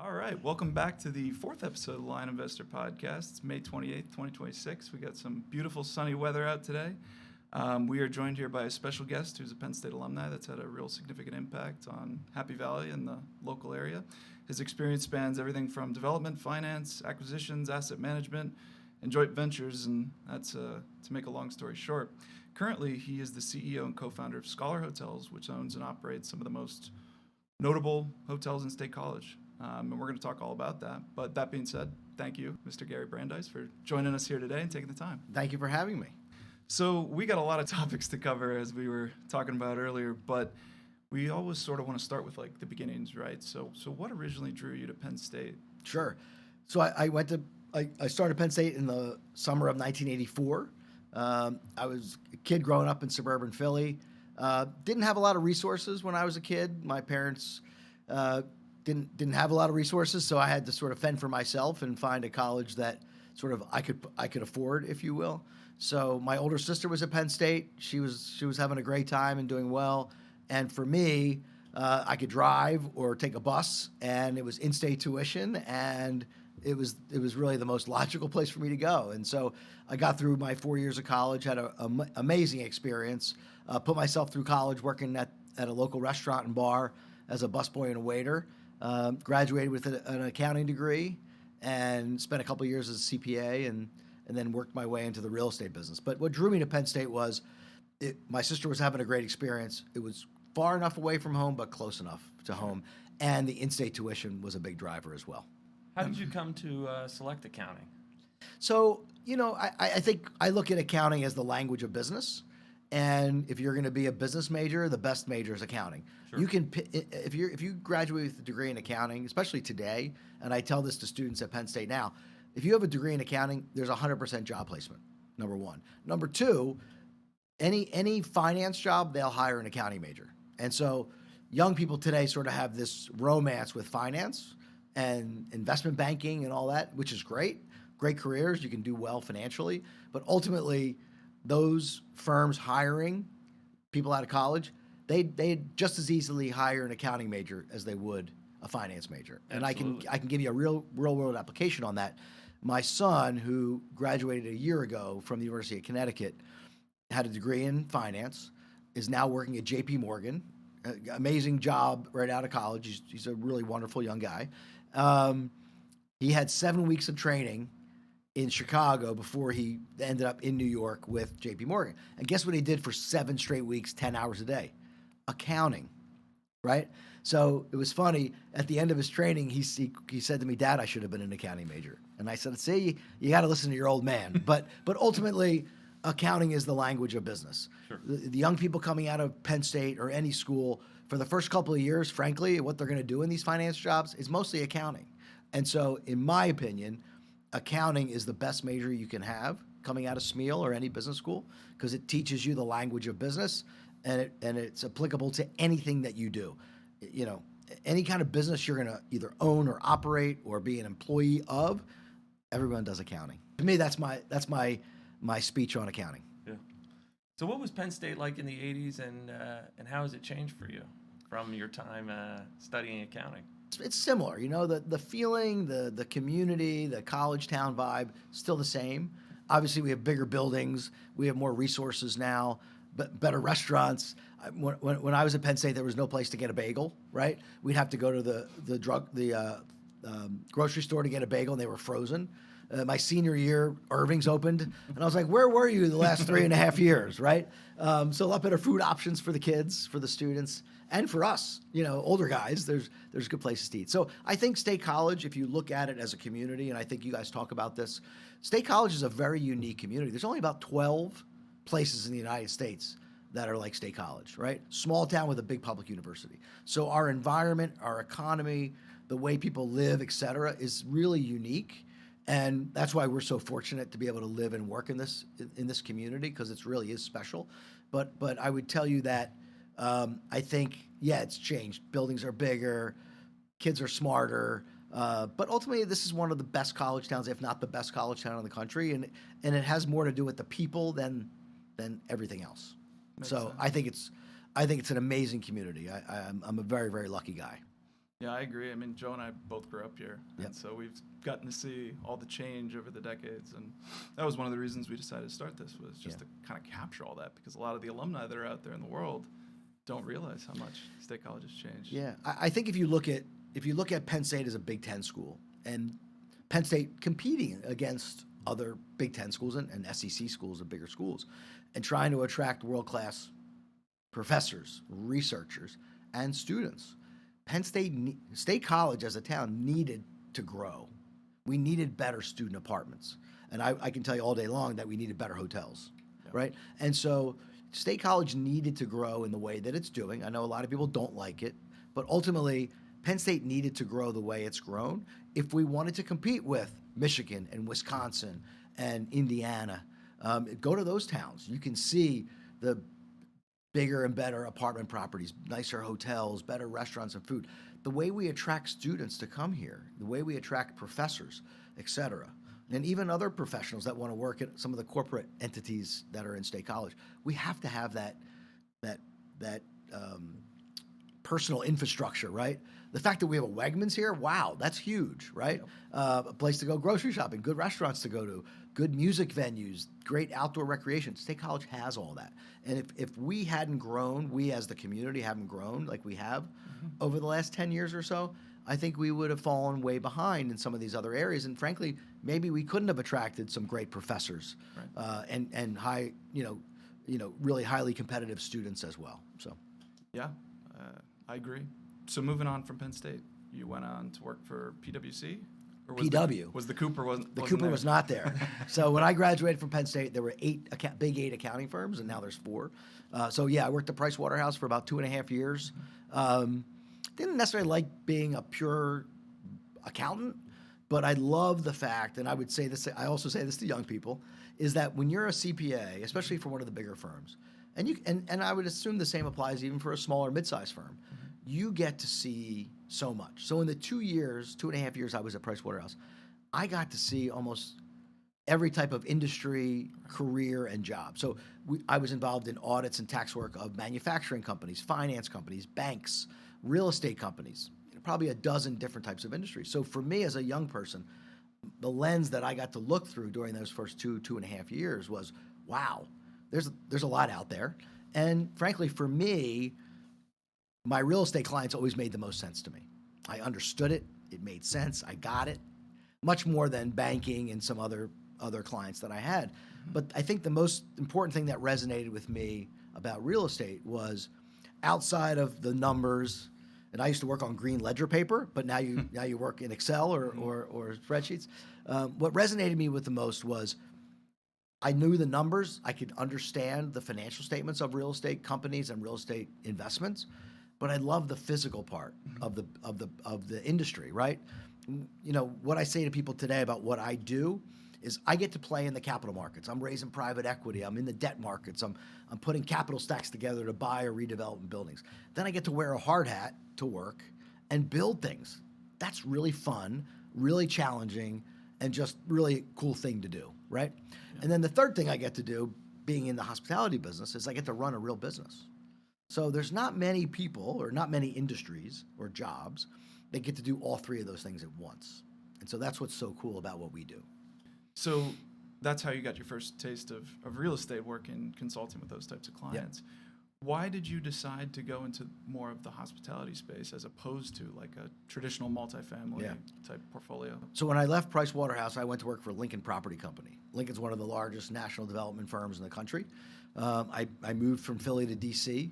All right, welcome back to the fourth episode of the Lion Investor Podcast. It's May 28th, 2026. We got some beautiful sunny weather out today. We are joined here by a special guest who's a Penn State alumni that's had a real significant impact on Happy Valley and the local area. His experience spans everything from development, finance, acquisitions, asset management, and joint ventures, and that's to make a long story short. Currently, he is the CEO and co-founder of Scholar Hotels, which owns and operates some of the most notable hotels in State College. And we're going to talk all about that. But that being said, thank you, Mr. Gary Brandeis, for joining us here today and taking the time. Thank you for having me. So we got a lot of topics to cover, as we were talking about earlier, but we always sort of want to start with like the beginnings, right? So what originally drew you to Penn State? Sure. So I started Penn State in the summer of 1984. I was a kid growing up in suburban Philly. Didn't have a lot of resources when I was a kid. My parents didn't have a lot of resources, so I had to sort of fend for myself and find a college that sort of I could afford, if you will. So my older sister was at Penn State. She was having a great time and doing well. And for me, I could drive or take a bus, and it was in-state tuition, and it was really the most logical place for me to go. And so I got through my 4 years of college, had an amazing experience, put myself through college working at a local restaurant and bar as a busboy and a waiter. Graduated with an accounting degree and spent a couple of years as a CPA and then worked my way into the real estate business. But what drew me to Penn State was my sister was having a great experience. It was far enough away from home, but close enough to home. And the in-state tuition was a big driver as well. How did you come to select accounting? So, I think I look at accounting as the language of business. And if you're going to be a business major, the best major is accounting. Sure. You can, if you graduate with a degree in accounting, especially today, and I tell this to students at Penn State now, if you have a degree in accounting, there's 100% job placement. Number one. Number two, any finance job, they'll hire an accounting major. And so young people today sort of have this romance with finance and investment banking and all that, which is great. Great careers. You can do well financially. But ultimately, those firms hiring people out of college, they just as easily hire an accounting major as they would a finance major. And Absolutely. I can give you a real world application on that. My son, who graduated a year ago from the University of Connecticut, had a degree in finance, is now working at J.P. Morgan. Amazing job right out of college. He's a really wonderful young guy. He had 7 weeks of training in Chicago before he ended up in New York with J.P. Morgan. And guess what he did for 7 straight weeks, 10 hours a day? Accounting, right? So it was funny. At the end of his training, he said to me, "Dad, I should have been an accounting major." And I said, "See, you got to listen to your old man." But ultimately, accounting is the language of business. Sure. The young people coming out of Penn State or any school, for the first couple of years, frankly, what they're going to do in these finance jobs is mostly accounting. And so, in my opinion, accounting is the best major you can have coming out of SMEAL or any business school because it teaches you the language of business and it's applicable to anything that you do. Any kind of business you're going to either own or operate or be an employee of, everyone does accounting. To me, that's my speech on accounting. Yeah. So what was Penn State like in the 80s and how has it changed for you from your time studying accounting? It's similar, the feeling, the community, the college town vibe, still the same. Obviously, we have bigger buildings, we have more resources now, but better restaurants. When I was at Penn State, there was no place to get a bagel, right? We'd have to go to the grocery store to get a bagel, and they were frozen. My senior year, Irving's opened, and I was like, "Where were you the last 3.5 years?" Right? So a lot better food options for the kids, for the students, and for us, older guys. There's good places to eat. So I think State College, if you look at it as a community, and I think you guys talk about this, State College is a very unique community. There's only about 12 places in the United States that are like State College, right? Small town with a big public university. So our environment, our economy, the way people live, et cetera, is really unique. And that's why we're so fortunate to be able to live and work in this community because it really is special. But I would tell you that I think, it's changed. Buildings are bigger, kids are smarter, but ultimately this is one of the best college towns, if not the best college town in the country, and it has more to do with the people than everything else. Makes So sense. I think it's an amazing community. I'm a very, very lucky guy. Yeah, I agree. I mean, Joe and I both grew up here, Yep. and so we've gotten to see all the change over the decades, and that was one of the reasons we decided to start this, was just Yeah. to kind of capture all that, because a lot of the alumni that are out there in the world don't realize how much State College has changed. Yeah, I think if you look at Penn State as a Big Ten school, and Penn State competing against other Big Ten schools and SEC schools and bigger schools, and trying to attract world-class professors, researchers, and students, State College as a town needed to grow. We needed better student apartments, and I can tell you all day long that we needed better hotels, right? And so State College needed to grow in the way that it's doing. I know a lot of people don't like it, but ultimately, Penn State needed to grow the way it's grown if we wanted to compete with Michigan and Wisconsin and Indiana. Go to those towns. You can see the bigger and better apartment properties, nicer hotels, better restaurants and food. The way we attract students to come here, the way we attract professors, et cetera, and even other professionals that want to work at some of the corporate entities that are in State College, we have to have that personal infrastructure, right? The fact that we have a Wegmans here, wow, that's huge, right? A place to go grocery shopping, good restaurants to go to, good music venues, great outdoor recreation. State College has all that. And if we hadn't grown, we as the community haven't grown like we have over the last 10 years or so, I think we would have fallen way behind in some of these other areas. And frankly, maybe we couldn't have attracted some great professors and high, really highly competitive students as well. So, Yeah, I agree. So moving on from Penn State, you went on to work for PwC? Or was PW. Was the Cooper wasn't the wasn't Cooper there? was not there. So when I graduated from Penn State, there were big eight accounting firms, and now there's 4. So yeah, I worked at Price Waterhouse for about 2.5 years. Didn't necessarily like being a pure accountant, but I love the fact, and I would say this, I also say this to young people, is that when you're a CPA, especially for one of the bigger firms, and I would assume the same applies even for a smaller mid-sized firm, you get to see so much. So in the 2.5 years I was at Price Waterhouse, I got to see almost every type of industry, career, and job. So I was involved in audits and tax work of manufacturing companies, finance companies, banks, real estate companies, probably a dozen different types of industries. So for me as a young person, the lens that I got to look through during those first 2.5 years was, wow, there's a lot out there. And frankly, for me, my real estate clients always made the most sense to me. I understood it. It made sense. I got it. Much more than banking and some other clients that I had. But I think the most important thing that resonated with me about real estate was outside of the numbers, and I used to work on green ledger paper, but now you work in Excel or spreadsheets. What resonated me with the most was I knew the numbers. I could understand the financial statements of real estate companies and real estate investments, but I love the physical part of the industry, right? What I say to people today about what I do is I get to play in the capital markets. I'm raising private equity. I'm in the debt markets. I'm putting capital stacks together to buy or redevelop buildings. Then I get to wear a hard hat to work and build things. That's really fun, really challenging, and just really cool thing to do, right? Yeah. And then the third thing I get to do, being in the hospitality business, is I get to run a real business. So there's not many people or not many industries or jobs that get to do all 3 of those things at once. And so that's what's so cool about what we do. So that's how you got your first taste of real estate work and consulting with those types of clients. Yeah. Why did you decide to go into more of the hospitality space as opposed to like a traditional multifamily type portfolio? So when I left Price Waterhouse, I went to work for Lincoln Property Company. Lincoln's one of the largest national development firms in the country. I moved from Philly to DC,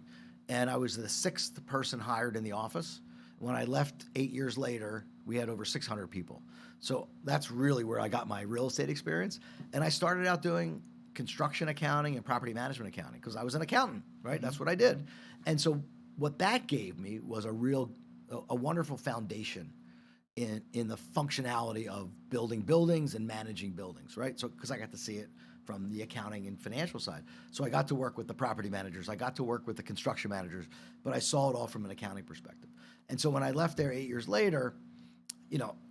and I was the 6th person hired in the office. When I left 8 years later, we had over 600 people. So that's really where I got my real estate experience. And I started out doing construction accounting and property management accounting because I was an accountant, right? That's what I did. And so what that gave me was a wonderful foundation in the functionality of building buildings and managing buildings, right? So because I got to see it from the accounting and financial side. So I got to work with the property managers. I got to work with the construction managers, but I saw it all from an accounting perspective. And so when I left there 8 years later,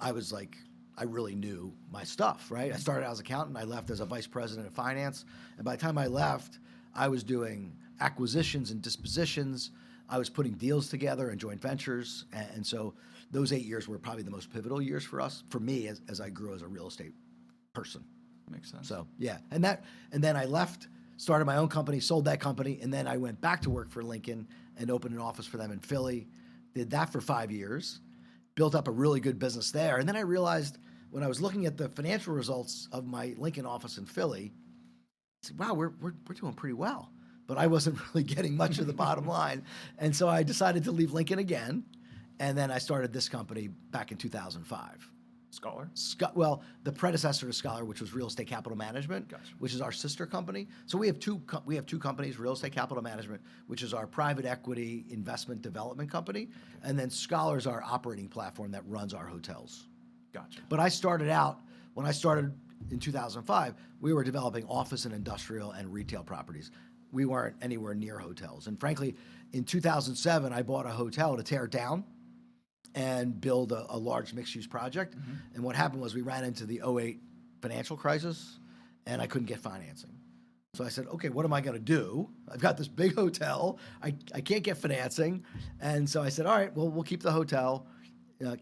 I was like, I really knew my stuff, right? I started out as an accountant. I left as a vice president of finance. And by the time I left, I was doing acquisitions and dispositions, I was putting deals together and joint ventures. And so those 8 years were probably the most pivotal years for me as I grew as a real estate person. Makes sense. So yeah, and then I left, started my own company, sold that company, and then I went back to work for Lincoln and opened an office for them in Philly. Did that for 5 years, built up a really good business there, and then I realized when I was looking at the financial results of my Lincoln office in Philly, I said, wow, we're doing pretty well, but I wasn't really getting much of the bottom line, and so I decided to leave Lincoln again, and then I started this company back in 2005. Scholar. Well, the predecessor to Scholar, which was Real Estate Capital Management, Gotcha. which is our sister company. So we have two companies: Real Estate Capital Management, which is our private equity investment development company, and then Scholar is our operating platform that runs our hotels. Gotcha. But I started out when I started in 2005. We were developing office and industrial and retail properties. We weren't anywhere near hotels, and frankly, in 2007, I bought a hotel to tear it down and build a large mixed-use project. Mm-hmm. And what happened was we ran into the '08 financial crisis, and I couldn't get financing. So I said, okay, what am I going to do? I've got this big hotel. I can't get financing. And so I said, all right, well, we'll keep the hotel,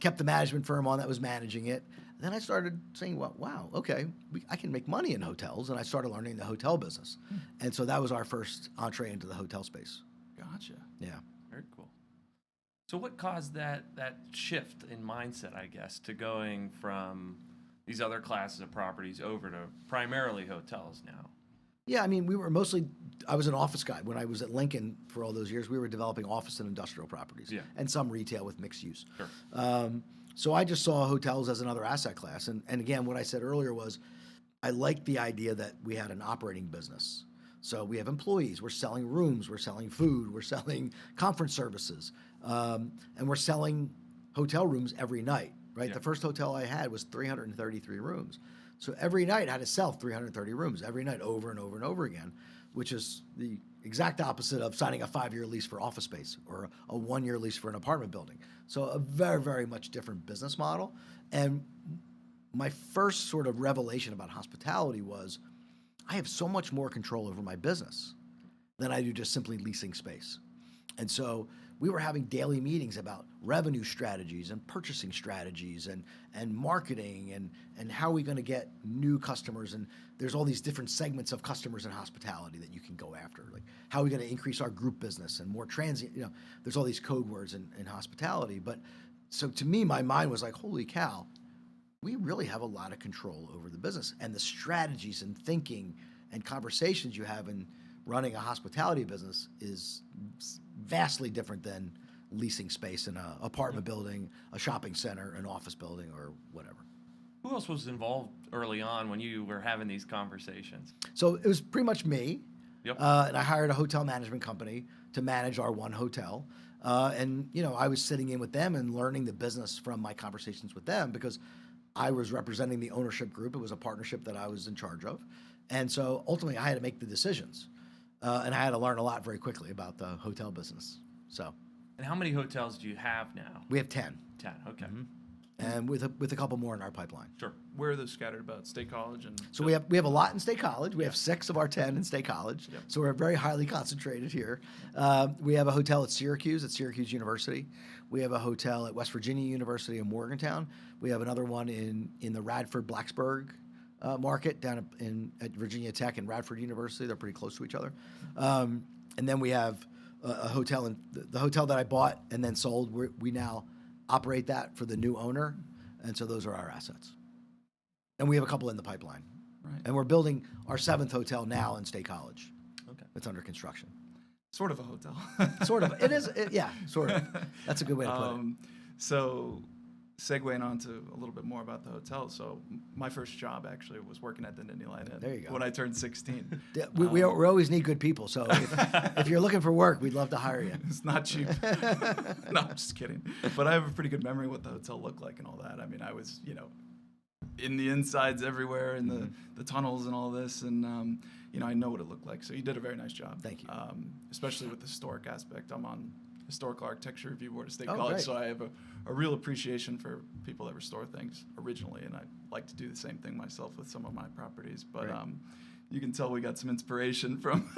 kept the management firm on that was managing it. And then I started saying, well, wow, okay, I can make money in hotels. And I started learning the hotel business. And so that was our first entree into the hotel space. Gotcha. Yeah. Very cool. So what caused that shift in mindset, I guess, to going from these other classes of properties over to primarily hotels now? Yeah, I mean, I was an office guy. When I was at Lincoln for all those years, we were developing office and industrial properties, Yeah. and some retail with mixed use. Sure. So I just saw hotels as another asset class. And again, what I said earlier was I liked the idea that we had an operating business. So we have employees, we're selling rooms, we're selling food, we're selling conference services, and we're selling hotel rooms every night, right? Yeah. The first hotel I had was 333 rooms. So every night I had to sell 330 rooms every night over and over and over again, which is the exact opposite of signing a 5-year lease for office space or a 1-year lease for an apartment building. So a very, very much different business model. And my first sort of revelation about hospitality was I have so much more control over my business than I do just simply leasing space. And so we were having daily meetings about revenue strategies and purchasing strategies and marketing and how are we going to get new customers. And there's all these different segments of customers in hospitality that you can go after. Like how are we going to increase our group business and more transient, there's all these code words in hospitality. But so to me, my mind was like, holy cow, we really have a lot of control over the business, and the strategies and thinking and conversations you have in running a hospitality business is vastly different than leasing space in an apartment building, a shopping center, an office building, or whatever. Who else was involved early on when you were having these conversations? So it was pretty much me. Yep. And I hired a hotel management company to manage our one hotel. And I was sitting in with them and learning the business from my conversations with them because I was representing the ownership group. It was a partnership that I was in charge of. And so ultimately I had to make the decisions. And I had to learn a lot very quickly about the hotel business. So. And how many hotels do you have now? We have 10. 10, okay. Mm-hmm. And with a couple more in our pipeline. Sure. Where are those scattered about? State College and. So we have a lot in State College. We have 6 of our 10 in State College. Yep. So we're very highly concentrated here. We have a hotel at Syracuse University. We have a hotel at West Virginia University in Morgantown. We have another one in the Radford Blacksburg market down at Virginia Tech and Radford University. They're pretty close to each other. And then we have a hotel in the hotel that I bought and then sold. We now operate that for the new owner, and so those are our assets. And we have a couple in the pipeline. Right. And we're building our 7th hotel now in State College. Okay. It's under construction. Sort of a hotel. Sort of. It is. Yeah, sort of. That's a good way to put it. So, segueing on to a little bit more about the hotel. So, my first job actually was working at the Nittany Inn. There you go. When I turned 16. Yeah, we always need good people. So if you're looking for work, we'd love to hire you. It's not cheap. No, I'm just kidding. But I have a pretty good memory of what the hotel looked like and all that. I mean, I was, in the insides everywhere, in the tunnels and all this. And, I know what it looked like. So you did a very nice job. Thank you. Especially with the historic aspect. I'm on historical architecture review board at State Oh, College, great. so I have a real appreciation for people that restore things originally, and I like to do the same thing myself with some of my properties. But Great. You can tell we got some inspiration from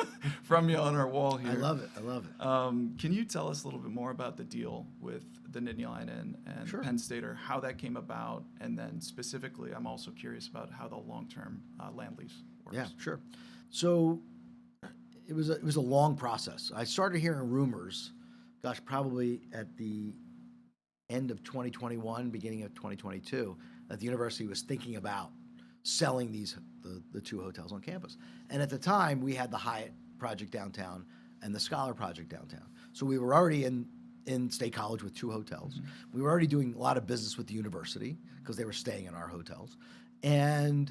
from you on our wall here. I love it. I love it. Can you tell us a little bit more about the deal with the Nittany Line Inn and Sure. Penn State, or how that came about, and then specifically, I'm also curious about how the long-term land lease works. Yeah, sure. So it was a long process. I started hearing rumors, gosh, probably at the end of 2021, beginning of 2022, that the university was thinking about selling the two hotels on campus. And at the time, we had the Hyatt project downtown and the Scholar project downtown. So we were already in State College with two hotels. Mm-hmm. We were already doing a lot of business with the university because they were staying in our hotels. And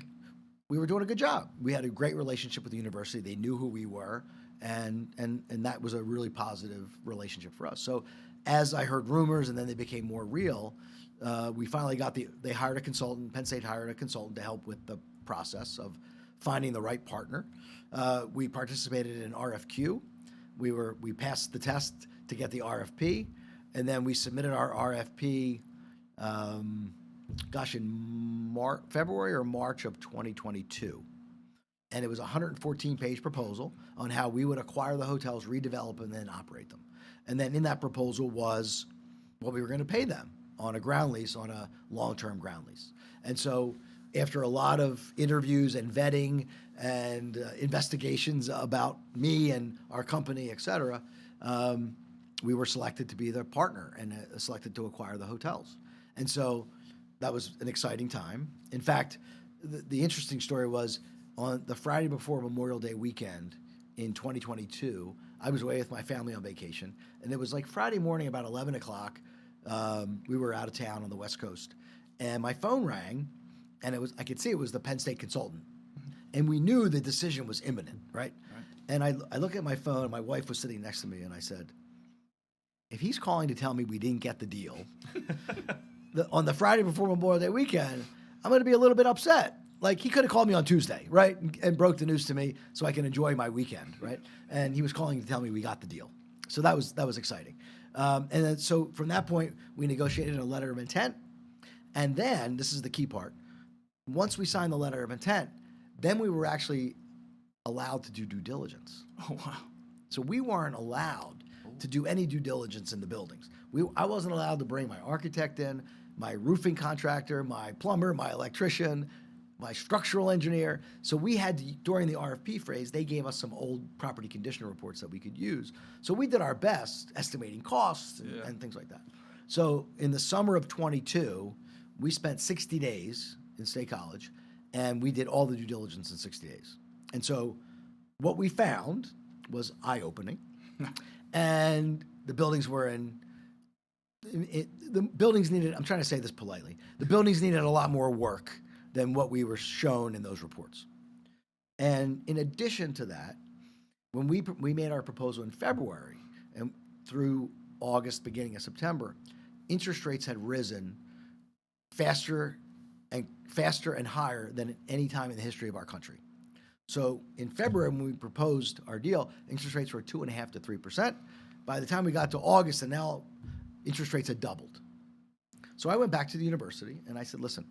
we were doing a good job. We had a great relationship with the university. They knew who we were, and that was a really positive relationship for us. So as I heard rumors and then they became more real, we finally they hired a consultant. Penn State hired a consultant to help with the process of finding the right partner. We participated in an RFQ. We passed the test to get the RFP, and then we submitted our RFP, in February or March of 2022. And it was a 114-page proposal on how we would acquire the hotels, redevelop, and then operate them. And then in that proposal was what we were going to pay them on a ground lease, on a long-term ground lease. And so after a lot of interviews and vetting and investigations about me and our company, et cetera, we were selected to be the partner and selected to acquire the hotels. And so that was an exciting time. In fact, the interesting story was on the Friday before Memorial Day weekend in 2022, I was away with my family on vacation, and it was like Friday morning about 11 o'clock. We were out of town on the West Coast, and my phone rang, and I could see it was the Penn State consultant. And we knew the decision was imminent, right? And I look at my phone, and my wife was sitting next to me, and I said, if he's calling to tell me we didn't get the deal on the Friday before Memorial Day weekend, I'm going to be a little bit upset. Like, he could have called me on Tuesday, right, and broke the news to me so I can enjoy my weekend, right? And he was calling to tell me we got the deal. So that was exciting. And then, so from that point, we negotiated a letter of intent. And then, this is the key part, once we signed the letter of intent, then we were actually allowed to do due diligence. Oh, wow. So we weren't allowed to do any due diligence in the buildings. I wasn't allowed to bring my architect in, my roofing contractor, my plumber, my electrician, my structural engineer. So we had to, during the RFP phase, they gave us some old property condition reports that we could use. So we did our best estimating costs and things like that. So in the summer of 22, we spent 60 days in State College, and we did all the due diligence in 60 days. And so what we found was eye-opening. And the buildings were the buildings needed, I'm trying to say this politely, the buildings needed a lot more work than what we were shown in those reports. And in addition to that, when we made our proposal in February and through August, beginning of September, interest rates had risen faster and higher than at any time in the history of our country. So in February, when we proposed our deal, interest rates were 2.5% to 3%. By the time we got to August, and now interest rates had doubled. So I went back to the university and I said, listen,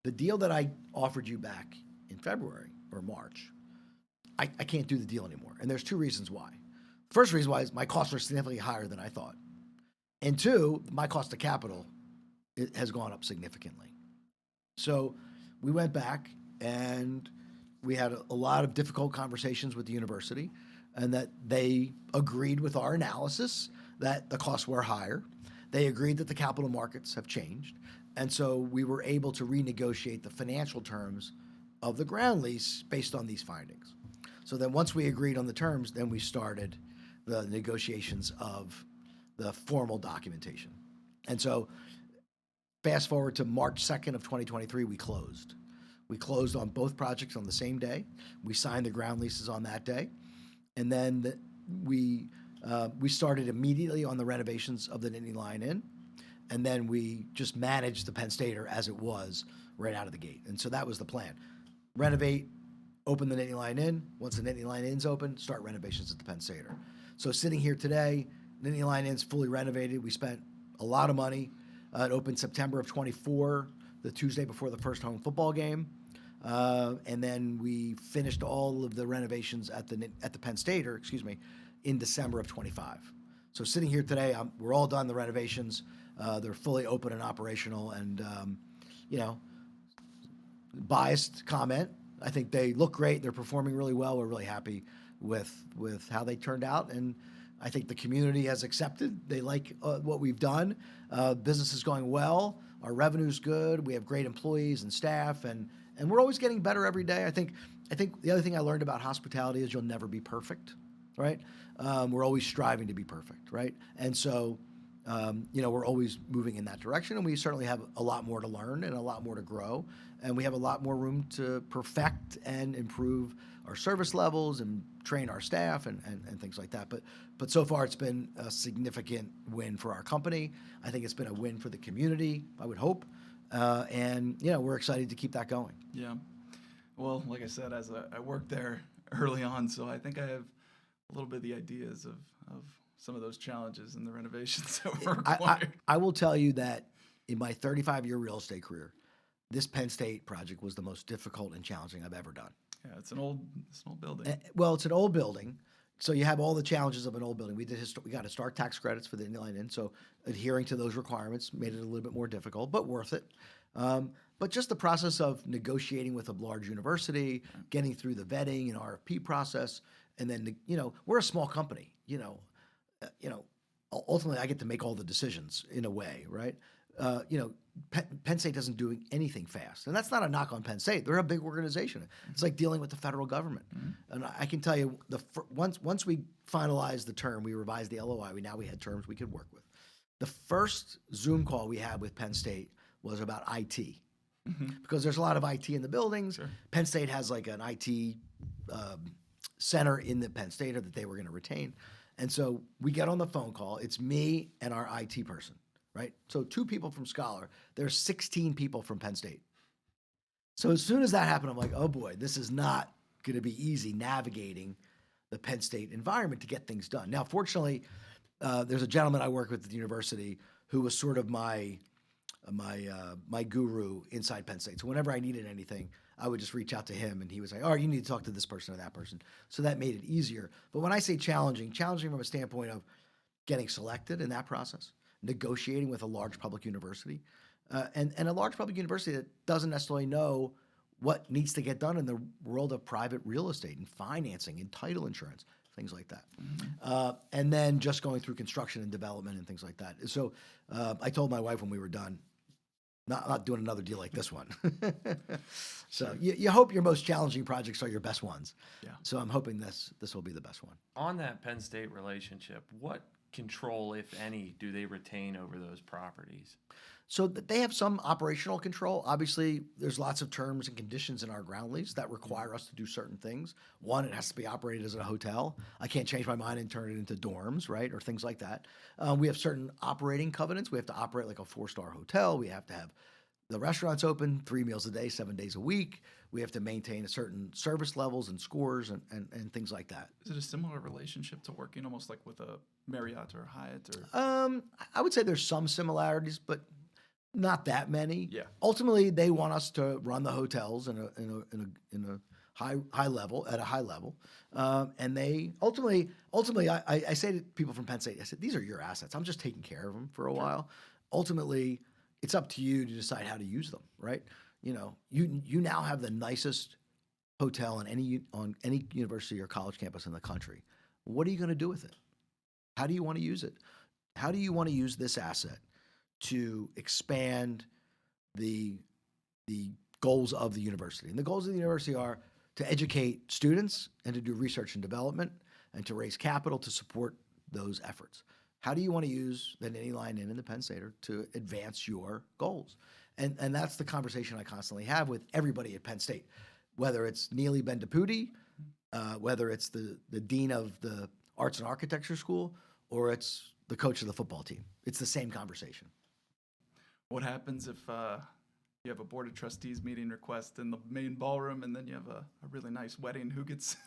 the deal that I offered you back in February or March, I can't do the deal anymore. And there's two reasons why. First reason why is my costs are significantly higher than I thought. And two, my cost of capital has gone up significantly. So we went back and we had a lot of difficult conversations with the university, and that they agreed with our analysis that the costs were higher. They agreed that the capital markets have changed. And so we were able to renegotiate the financial terms of the ground lease based on these findings. So then once we agreed on the terms, then we started the negotiations of the formal documentation. And so fast forward to March 2nd of 2023, we closed. We closed on both projects on the same day. We signed the ground leases on that day. And then we started immediately on the renovations of the Nittany Line Inn. And then we just managed the Penn Stater as it was right out of the gate. And so that was the plan. Renovate, open the Nittany Line Inn. Once the Nittany Line Inn's open, start renovations at the Penn Stater. So sitting here today, Nittany Line Inn's fully renovated. We spent a lot of money. It opened September of 24, the Tuesday before the first home football game. And then we finished all of the renovations at the Penn State, in December of 25. So sitting here today, we're all done the renovations. They're fully open and operational, and biased comment. I think they look great. They're performing really well. We're really happy with how they turned out, and I think the community has accepted. They like what we've done. Business is going well. Our revenue's good. We have great employees and staff, and we're always getting better every day. I think the other thing I learned about hospitality is you'll never be perfect, right? We're always striving to be perfect, right? And so, we're always moving in that direction, and we certainly have a lot more to learn and a lot more to grow, and we have a lot more room to perfect and improve our service levels and train our staff and things like that. But so far, it's been a significant win for our company. I think it's been a win for the community, I would hope. And we're excited to keep that going. Yeah. Well, like I said, I worked there early on, so I think I have a little bit of the ideas of some of those challenges and the renovations that were required. I will tell you that in my 35-year real estate career, this Penn State project was the most difficult and challenging I've ever done. Yeah, it's an old building. Well, it's an old building, so you have all the challenges of an old building. We got historic tax credits for the inline inn, so adhering to those requirements made it a little bit more difficult, but worth it. But just the process of negotiating with a large university, getting through the vetting and RFP process, and then we're a small company. Ultimately, I get to make all the decisions in a way, right? Penn State doesn't do anything fast, and that's not a knock on Penn State. They're a big organization. It's like dealing with the federal government. And I can tell you, once we finalized the term, we revised the LOI. We had terms we could work with. The first Zoom call we had with Penn State was about IT, because there's a lot of IT in the buildings. Sure. Penn State has like an IT center in the Penn State that they were going to retain, and so we get on the phone call. It's me and our IT person. Right? So 2 people from Scholar. There's 16 people from Penn State. So as soon as that happened, I'm like, oh boy, this is not going to be easy navigating the Penn State environment to get things done. Now, fortunately, there's a gentleman I work with at the university who was sort of my guru inside Penn State. So whenever I needed anything, I would just reach out to him, and he was like, oh, you need to talk to this person or that person. So that made it easier. But when I say challenging from a standpoint of getting selected in that process, negotiating with a large public university, and a large public university that doesn't necessarily know what needs to get done in the world of private real estate and financing and title insurance, things like that. And then just going through construction and development and things like that. So I told my wife when we were done, not doing another deal like this one. So you hope your most challenging projects are your best ones. Yeah. So I'm hoping this will be the best one. On that Penn State relationship, what control, if any, do they retain over those properties? So they have some operational control. Obviously, there's lots of terms and conditions in our ground lease that require us to do certain things. One, it has to be operated as a hotel. I can't change my mind and turn it into dorms, right, or things like that. We have certain operating covenants. We have to operate like a 4-star hotel. We have to have the restaurants open 3 meals a day, 7 days a week. We have to maintain a certain service levels and scores and things like that. Is it a similar relationship to working almost like with a Marriott or a Hyatt? Or I would say there's some similarities, but not that many. Yeah. Ultimately, they want us to run the hotels in a high level, at a high level, and they ultimately, I say to people from Penn State, I said, these are your assets. I'm just taking care of them for a while. Ultimately, it's up to you to decide how to use them, right? You now have the nicest hotel on any university or college campus in the country. What are you going to do with it? How do you want to use it? How do you want to use this asset to expand the goals of the university? And the goals of the university are to educate students and to do research and development and to raise capital to support those efforts. How do you want to use the Nittany Lion Inn and the Penn Stater to advance your goals? And that's the conversation I constantly have with everybody at Penn State, whether it's Neely Bendapudi, whether it's the dean of the Arts and Architecture School, or it's the coach of the football team. It's the same conversation. What happens if you have a board of trustees meeting request in the main ballroom, and then you have a really nice wedding? Who gets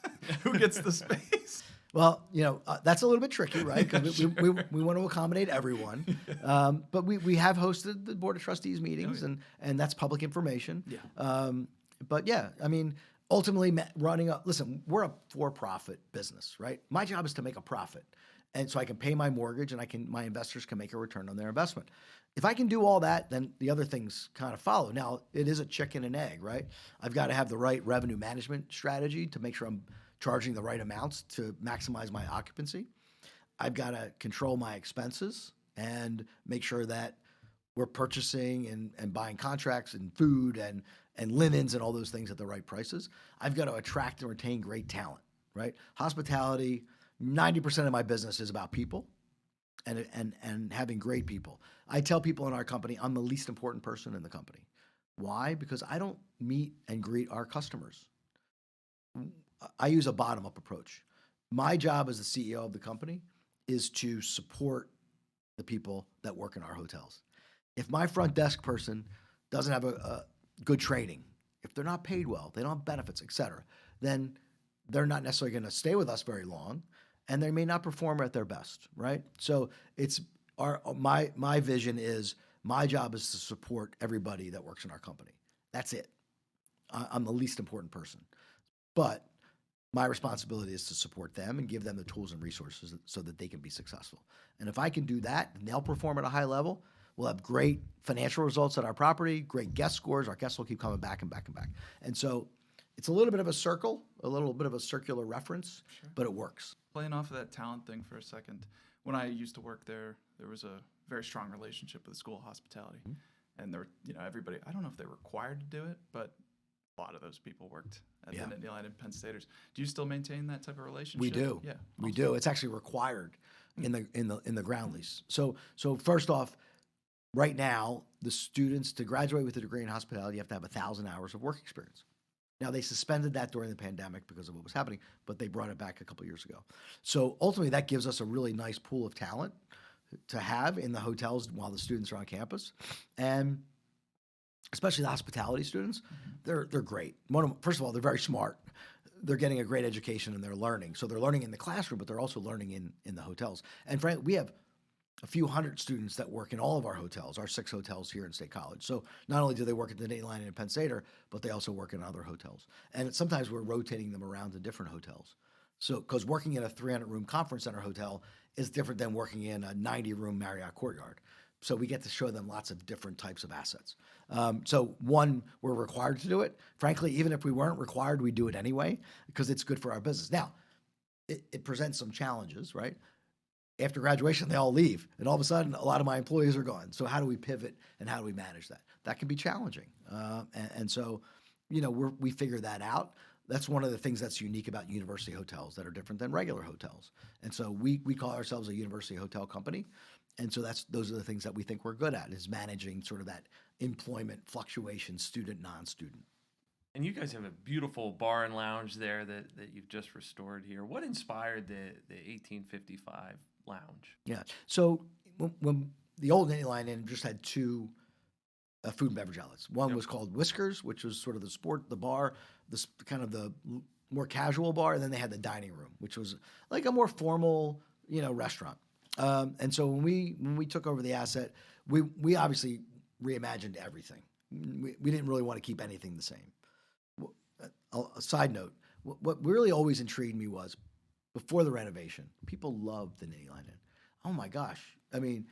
the space? Well, that's a little bit tricky, right? Because we want to accommodate everyone. But we have hosted the board of trustees meetings, and that's public information. Yeah. But yeah, I mean, ultimately listen, we're a for-profit business, right? My job is to make a profit. And so I can pay my mortgage and my investors can make a return on their investment. If I can do all that, then the other things kind of follow. Now, it is a chicken and egg, right? I've got to have the right revenue management strategy to make sure I'm charging the right amounts to maximize my occupancy. I've got to control my expenses and make sure that we're purchasing and buying contracts and food and linens and all those things at the right prices. I've got to attract and retain great talent, right? Hospitality, 90% of my business is about people and having great people. I tell people in our company, I'm the least important person in the company. Why? Because I don't meet and greet our customers. I use a bottom-up approach. My job as the CEO of the company is to support the people that work in our hotels. If my front desk person doesn't have a good training, if they're not paid well, they don't have benefits, et cetera, then they're not necessarily going to stay with us very long, and they may not perform at their best, right? So it's my vision is my job is to support everybody that works in our company. That's it. I'm the least important person, but my responsibility is to support them and give them the tools and resources so that they can be successful. And if I can do that, and they'll perform at a high level, we'll have great financial results at our property, great guest scores. Our guests will keep coming back and back and back. And so it's a little bit of a circle, a little bit of a circular reference, but it works. Playing off of that talent thing for a second, when I used to work there, there was a very strong relationship with the School of Hospitality. Mm-hmm. And there, everybody, I don't know if they're required to do it, but a lot of those people worked at the Nittany and Penn Staters. Do you still maintain that type of relationship? We do. Yeah, we do. It's actually required in the ground lease. So first off, right now, the students to graduate with a degree in hospitality, you have to have 1,000 hours of work experience. Now, they suspended that during the pandemic because of what was happening, but they brought it back a couple years ago. So ultimately, that gives us a really nice pool of talent to have in the hotels while the students are on campus. And especially the hospitality students, they're great. First of all, they're very smart. They're getting a great education and they're learning. So they're learning in the classroom, but they're also learning in the hotels. And frankly, we have a few hundred students that work in all of our hotels, our 6 hotels here in State College. So not only do they work at the Nittany and Penn State, but they also work in other hotels. And sometimes we're rotating them around to different hotels. So because working in a 300-room conference center hotel is different than working in a 90-room Marriott Courtyard. So we get to show them lots of different types of assets. So one, we're required to do it. Frankly, even if we weren't required, we do it anyway because it's good for our business. Now, it presents some challenges, right? After graduation, they all leave, and all of a sudden, a lot of my employees are gone. So how do we pivot, and how do we manage that? That can be challenging, and so, we figure that out. That's one of the things that's unique about university hotels that are different than regular hotels. And so we call ourselves a university hotel company, and so those are the things that we think we're good at is managing sort of that employment fluctuation, student, non-student. And you guys have a beautiful bar and lounge there that you've just restored here. What inspired the 1855 lounge? Yeah. So when the old Nittany Inn just had 2 food and beverage outlets. One was called Whiskers, which was sort of the bar, this kind of the more casual bar, and then they had the dining room, which was like a more formal, restaurant. And so when we took over the asset, we obviously reimagined everything. We didn't really want to keep anything the same. A side note, what really always intrigued me was before the renovation, people loved the Nittany Inn. Oh my gosh. I mean,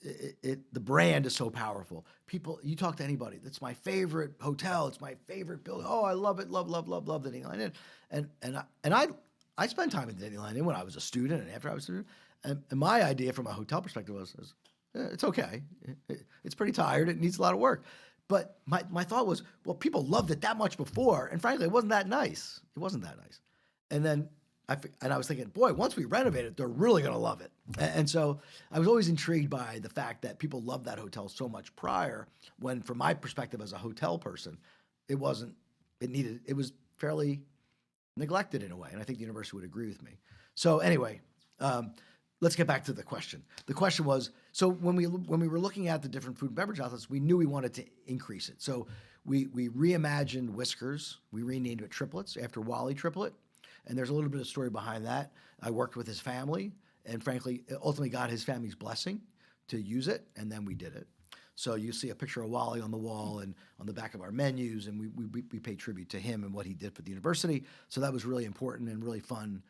the brand is so powerful. People, you talk to anybody, that's my favorite hotel. It's my favorite building. Oh, I love it. Love the Nittany Inn. And I spent time at the Nittany Inn when I was a student and after I was a student. And my idea from a hotel perspective was it's okay. It's pretty tired. It needs a lot of work. But my thought was, well, people loved it that much before, and frankly, it wasn't that nice. It wasn't that nice. And then I was thinking, boy, once we renovate it, they're really going to love it. And so I was always intrigued by the fact that people loved that hotel so much prior, when from my perspective as a hotel person, it was fairly neglected in a way. And I think the university would agree with me. So anyway, let's get back to the question. The question was, so when we were looking at the different food and beverage outlets, we knew we wanted to increase it. So we reimagined Whiskers. We renamed it Triplets after Wally Triplet. And there's a little bit of story behind that. I worked with his family and frankly, ultimately got his family's blessing to use it. And then we did it. So you see a picture of Wally on the wall and on the back of our menus, and we pay tribute to him and what he did for the university. So that was really important and really fun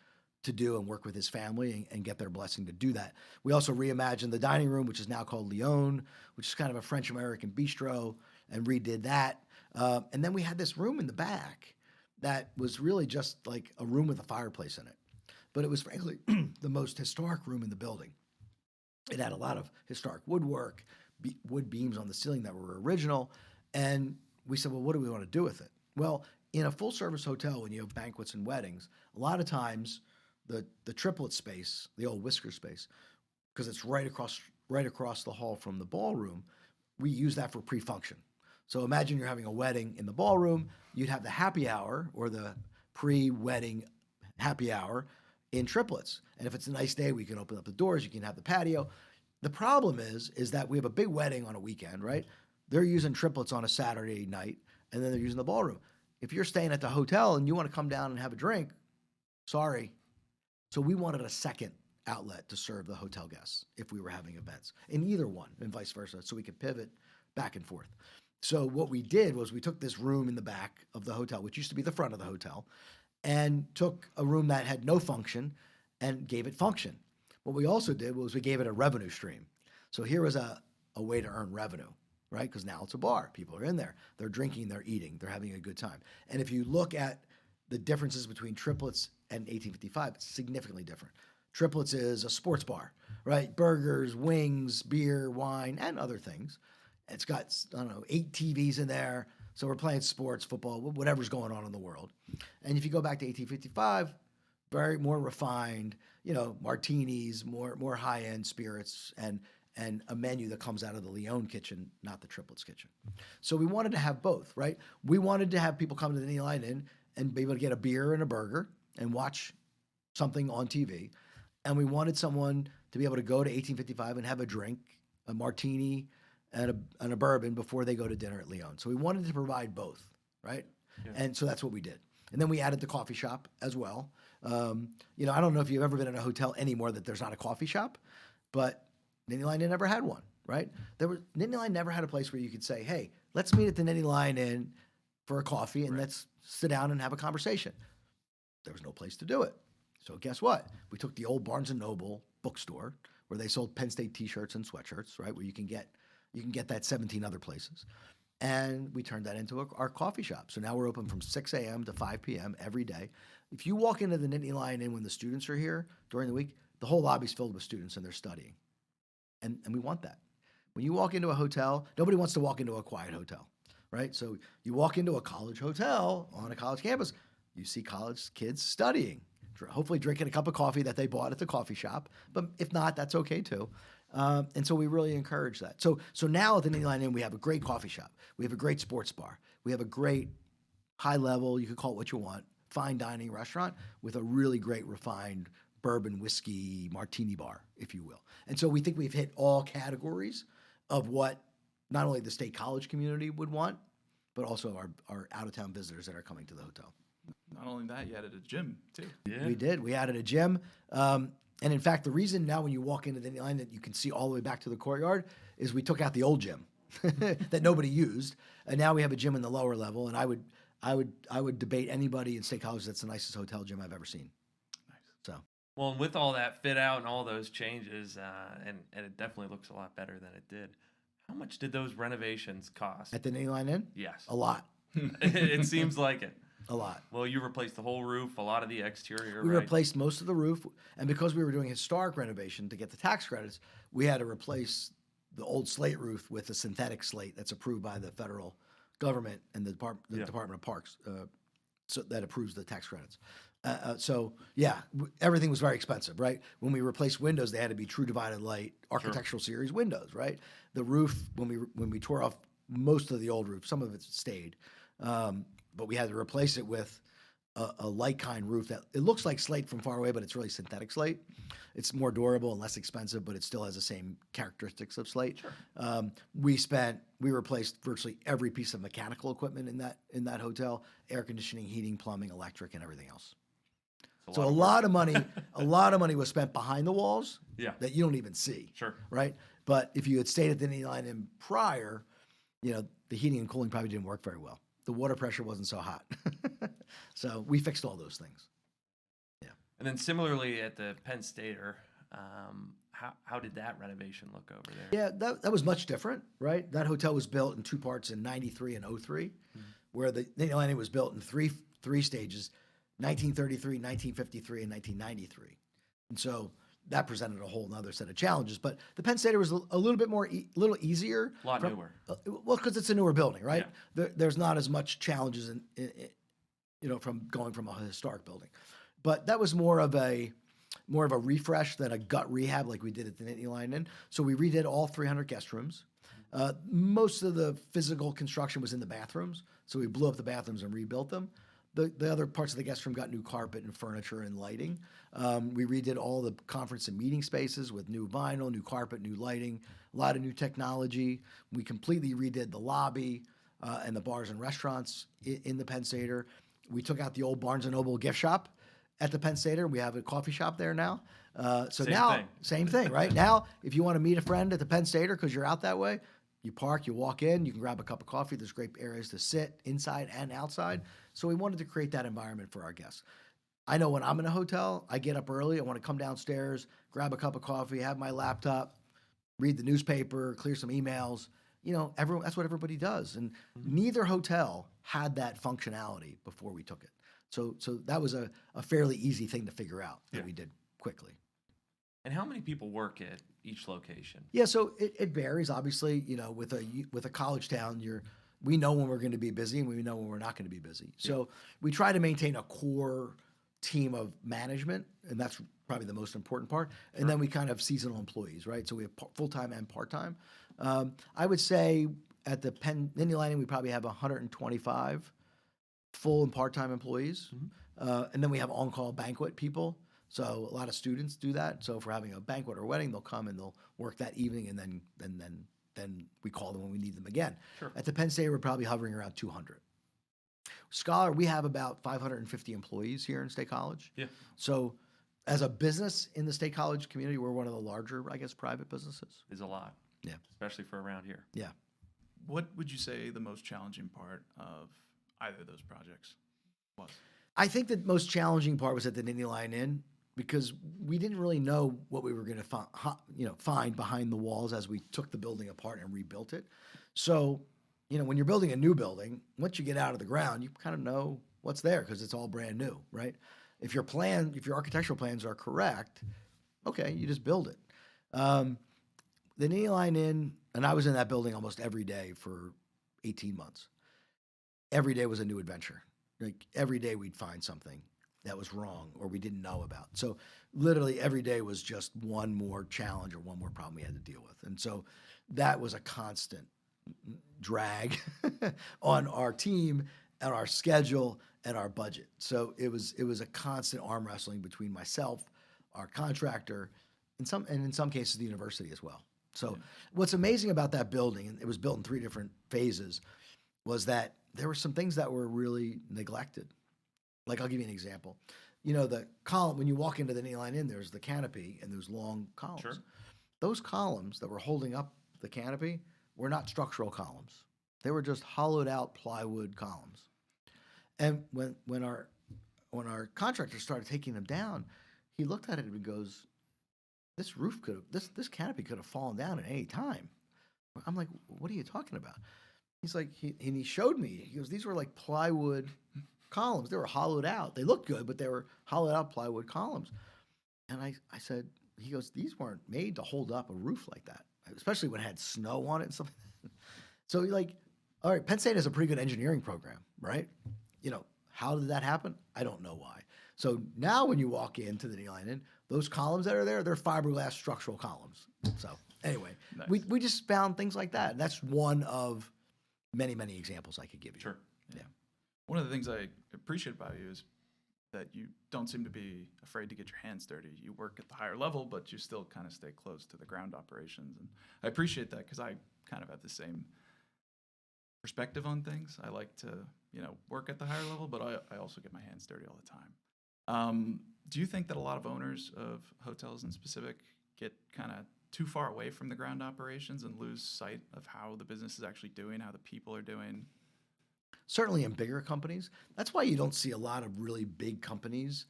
to do and work with his family and get their blessing to do that. We also reimagined the dining room, which is now called Lyon, which is kind of a French-American bistro, and redid that. And then we had this room in the back that was really just like a room with a fireplace in it. But it was frankly the most historic room in the building. It had a lot of historic woodwork, wood beams on the ceiling that were original. And we said, well, what do we want to do with it? Well, in a full-service hotel, when you have banquets and weddings, a lot of times the triplet space, the old whisker space, because it's right across the hall from the ballroom, we use that for pre-function. So imagine you're having a wedding in the ballroom, you'd have the happy hour or the pre-wedding happy hour in triplets. And if it's a nice day, we can open up the doors, you can have the patio. The problem is that we have a big wedding on a weekend, right? They're using triplets on a Saturday night, and then they're using the ballroom. If you're staying at the hotel and you want to come down and have a drink, sorry. So we wanted a second outlet to serve the hotel guests if we were having events in either one and vice versa, so we could pivot back and forth. So what we did was we took this room in the back of the hotel, which used to be the front of the hotel, and took a room that had no function and gave it function. What we also did was we gave it a revenue stream. So here was a way to earn revenue, right? Because now it's a bar. People are in there. They're drinking, they're eating, they're having a good time. And if you look at the differences between triplets and 1855, it's significantly different. Triplets is a sports bar, right? Burgers, wings, beer, wine, and other things. It's got, 8 TVs in there. So we're playing sports, football, whatever's going on in the world. And if you go back to 1855, very more refined, martinis, more high-end spirits, and a menu that comes out of the Lyon kitchen, not the triplets kitchen. So we wanted to have both, right? We wanted to have people come to the Nittany Inn and be able to get a beer and a burger and watch something on TV. And we wanted someone to be able to go to 1855 and have a drink, a martini, and a bourbon before they go to dinner at Lyon. So we wanted to provide both, right? Yeah. And so that's what we did. And then we added the coffee shop as well. I don't know if you've ever been in a hotel anymore that there's not a coffee shop, but Nittany Inn never had one, right? Nittany Inn never had a place where you could say, hey, let's meet at the Nittany Inn for a coffee and let's sit down and have a conversation. There was no place to do it. So guess what? We took the old Barnes & Noble bookstore where they sold Penn State t-shirts and sweatshirts, right? Where you can get that 17 other places. And we turned that into our coffee shop. So now we're open from 6 a.m. to 5 p.m. every day. If you walk into the Nittany Inn when the students are here during the week, the whole lobby's filled with students and they're studying. And we want that. When you walk into a hotel, nobody wants to walk into a quiet hotel, right? So you walk into a college hotel on a college campus, you see college kids studying, hopefully drinking a cup of coffee that they bought at the coffee shop. But if not, that's okay too. And so we really encourage that. So now at the Nittany Inn, we have a great coffee shop. We have a great sports bar. We have a great high level, you could call it what you want, fine dining restaurant with a really great refined bourbon, whiskey, martini bar, if you will. And so we think we've hit all categories of what not only the state college community would want, but also our out-of-town visitors that are coming to the hotel. Not only that, you added a gym, too. Yeah. We did. We added a gym. And in fact, the reason now when you walk into the Nittany Inn that you can see all the way back to the courtyard is we took out the old gym that nobody used. And now we have a gym in the lower level. And I would debate anybody in State College that's the nicest hotel gym I've ever seen. Nice. So. Well, and with all that fit out and all those changes, and it definitely looks a lot better than it did. How much did those renovations cost? At the Nittany Inn? Yes. A lot. It seems like it. A lot. Well, you replaced the whole roof, a lot of the exterior, We right? replaced most of the roof, and because we were doing historic renovation to get the tax credits, we had to replace the old slate roof with a synthetic slate that's approved by the federal government and the Department of Parks, so that approves the tax credits. Everything was very expensive, right? When we replaced windows, they had to be true divided light architectural series windows, right? The roof, when we tore off most of the old roof, some of it stayed. But we had to replace it with a light kind roof that it looks like slate from far away, but it's really synthetic slate. It's more durable and less expensive, but it still has the same characteristics of slate. Sure. We replaced virtually every piece of mechanical equipment in that hotel: air conditioning, heating, plumbing, electric, and everything else. So a lot of money was spent behind the walls that you don't even see. Sure. Right? But if you had stayed at the Nittany Inn prior, the heating and cooling probably didn't work very well. The water pressure wasn't so hot. So we fixed all those things. Yeah. And then similarly at the Penn Stater, how did that renovation look over there? Yeah, that was much different, right? That hotel was built in two parts in 93 and 03, where the Nittany Inn was built in three stages, 1933, 1953, and 1993. And so that presented a whole other set of challenges. But the Penn Stater was a little bit more, little easier. A lot newer. Well, because it's a newer building, right? Yeah. There's not as much challenges from going from a historic building. But that was more of a refresh than a gut rehab like we did at the Nittany Inn. So we redid all 300 guest rooms. Most of the physical construction was in the bathrooms. So we blew up the bathrooms and rebuilt them. The other parts of the guest room got new carpet and furniture and lighting. We redid all the conference and meeting spaces with new vinyl, new carpet, new lighting, a lot of new technology. We completely redid the lobby and the bars and restaurants in the Penn Stater. We took out the old Barnes & Noble gift shop at the Penn Stater. We have a coffee shop there now. Same thing, right? Now, if you want to meet a friend at the Penn Stater because you're out that way, you park, you walk in, you can grab a cup of coffee. There's great areas to sit inside and outside. So we wanted to create that environment for our guests. I know when I'm in a hotel, I get up early. I want to come downstairs, grab a cup of coffee, have my laptop, read the newspaper, clear some emails. That's what everybody does. And neither hotel had that functionality before we took it. So that was a fairly easy thing to figure out that we did quickly. And how many people work at each location? Yeah, so it varies. Obviously, with a college town, we know when we're going to be busy and we know when we're not going to be busy. So we try to maintain a core team of management, and that's probably the most important part. And then we kind of have seasonal employees, right? So we have full-time and part-time. I would say at the Nittany Inn, we probably have 125 full and part-time employees. And then we have on-call banquet people. So a lot of students do that. So if we're having a banquet or wedding, they'll come and they'll work that evening, and then we call them when we need them again. Sure. At the Penn State, we're probably hovering around 200. Scholar, we have about 550 employees here in State College. Yeah. So as a business in the State College community, we're one of the larger, I guess, private businesses. Is a lot. Yeah. Especially for around here. Yeah. What would you say the most challenging part of either of those projects was? I think the most challenging part was at the Nittany Inn, because we didn't really know what we were going to find behind the walls as we took the building apart and rebuilt it. So, when you're building a new building, once you get out of the ground, you kind of know what's there because it's all brand new, right? If your architectural plans are correct, okay, you just build it. The Nittany Inn, and I was in that building almost every day for 18 months. Every day was a new adventure. Like every day we'd find something that was wrong or we didn't know about. So literally every day was just one more challenge or one more problem we had to deal with. And so that was a constant drag on our team and our schedule and our budget. So it was a constant arm wrestling between myself, our contractor, and in some cases the university as well. So what's amazing about that building, and it was built in 3 different phases, was that there were some things that were really neglected. Like, I'll give you an example. The column, when you walk into the Nittany Inn, there's the canopy and those long columns. Sure. Those columns that were holding up the canopy were not structural columns. They were just hollowed out plywood columns. And when our contractor started taking them down, he looked at it and goes, this canopy could have fallen down at any time. I'm like, what are you talking about? He's like, he showed me. He goes, these were like plywood columns. They were hollowed out. They looked good, but they were hollowed out plywood columns. And I said, he goes, these weren't made to hold up a roof like that, especially when it had snow on it and stuff. So you're like, all right, Penn State has a pretty good engineering program, right? How did that happen? I don't know why. So now when you walk into the Nittany Inn, those columns that are there, they're fiberglass structural columns. So anyway, Nice. we just found things like that. And that's one of many, many examples I could give you. Sure. Yeah. One of the things I appreciate about you is that you don't seem to be afraid to get your hands dirty. You work at the higher level, but you still kind of stay close to the ground operations. And I appreciate that because I kind of have the same perspective on things. I like to, work at the higher level, but I also get my hands dirty all the time. Do you think that a lot of owners of hotels in specific get kind of too far away from the ground operations and lose sight of how the business is actually doing, how the people are doing? Certainly in bigger companies. That's why you don't see a lot of really big companies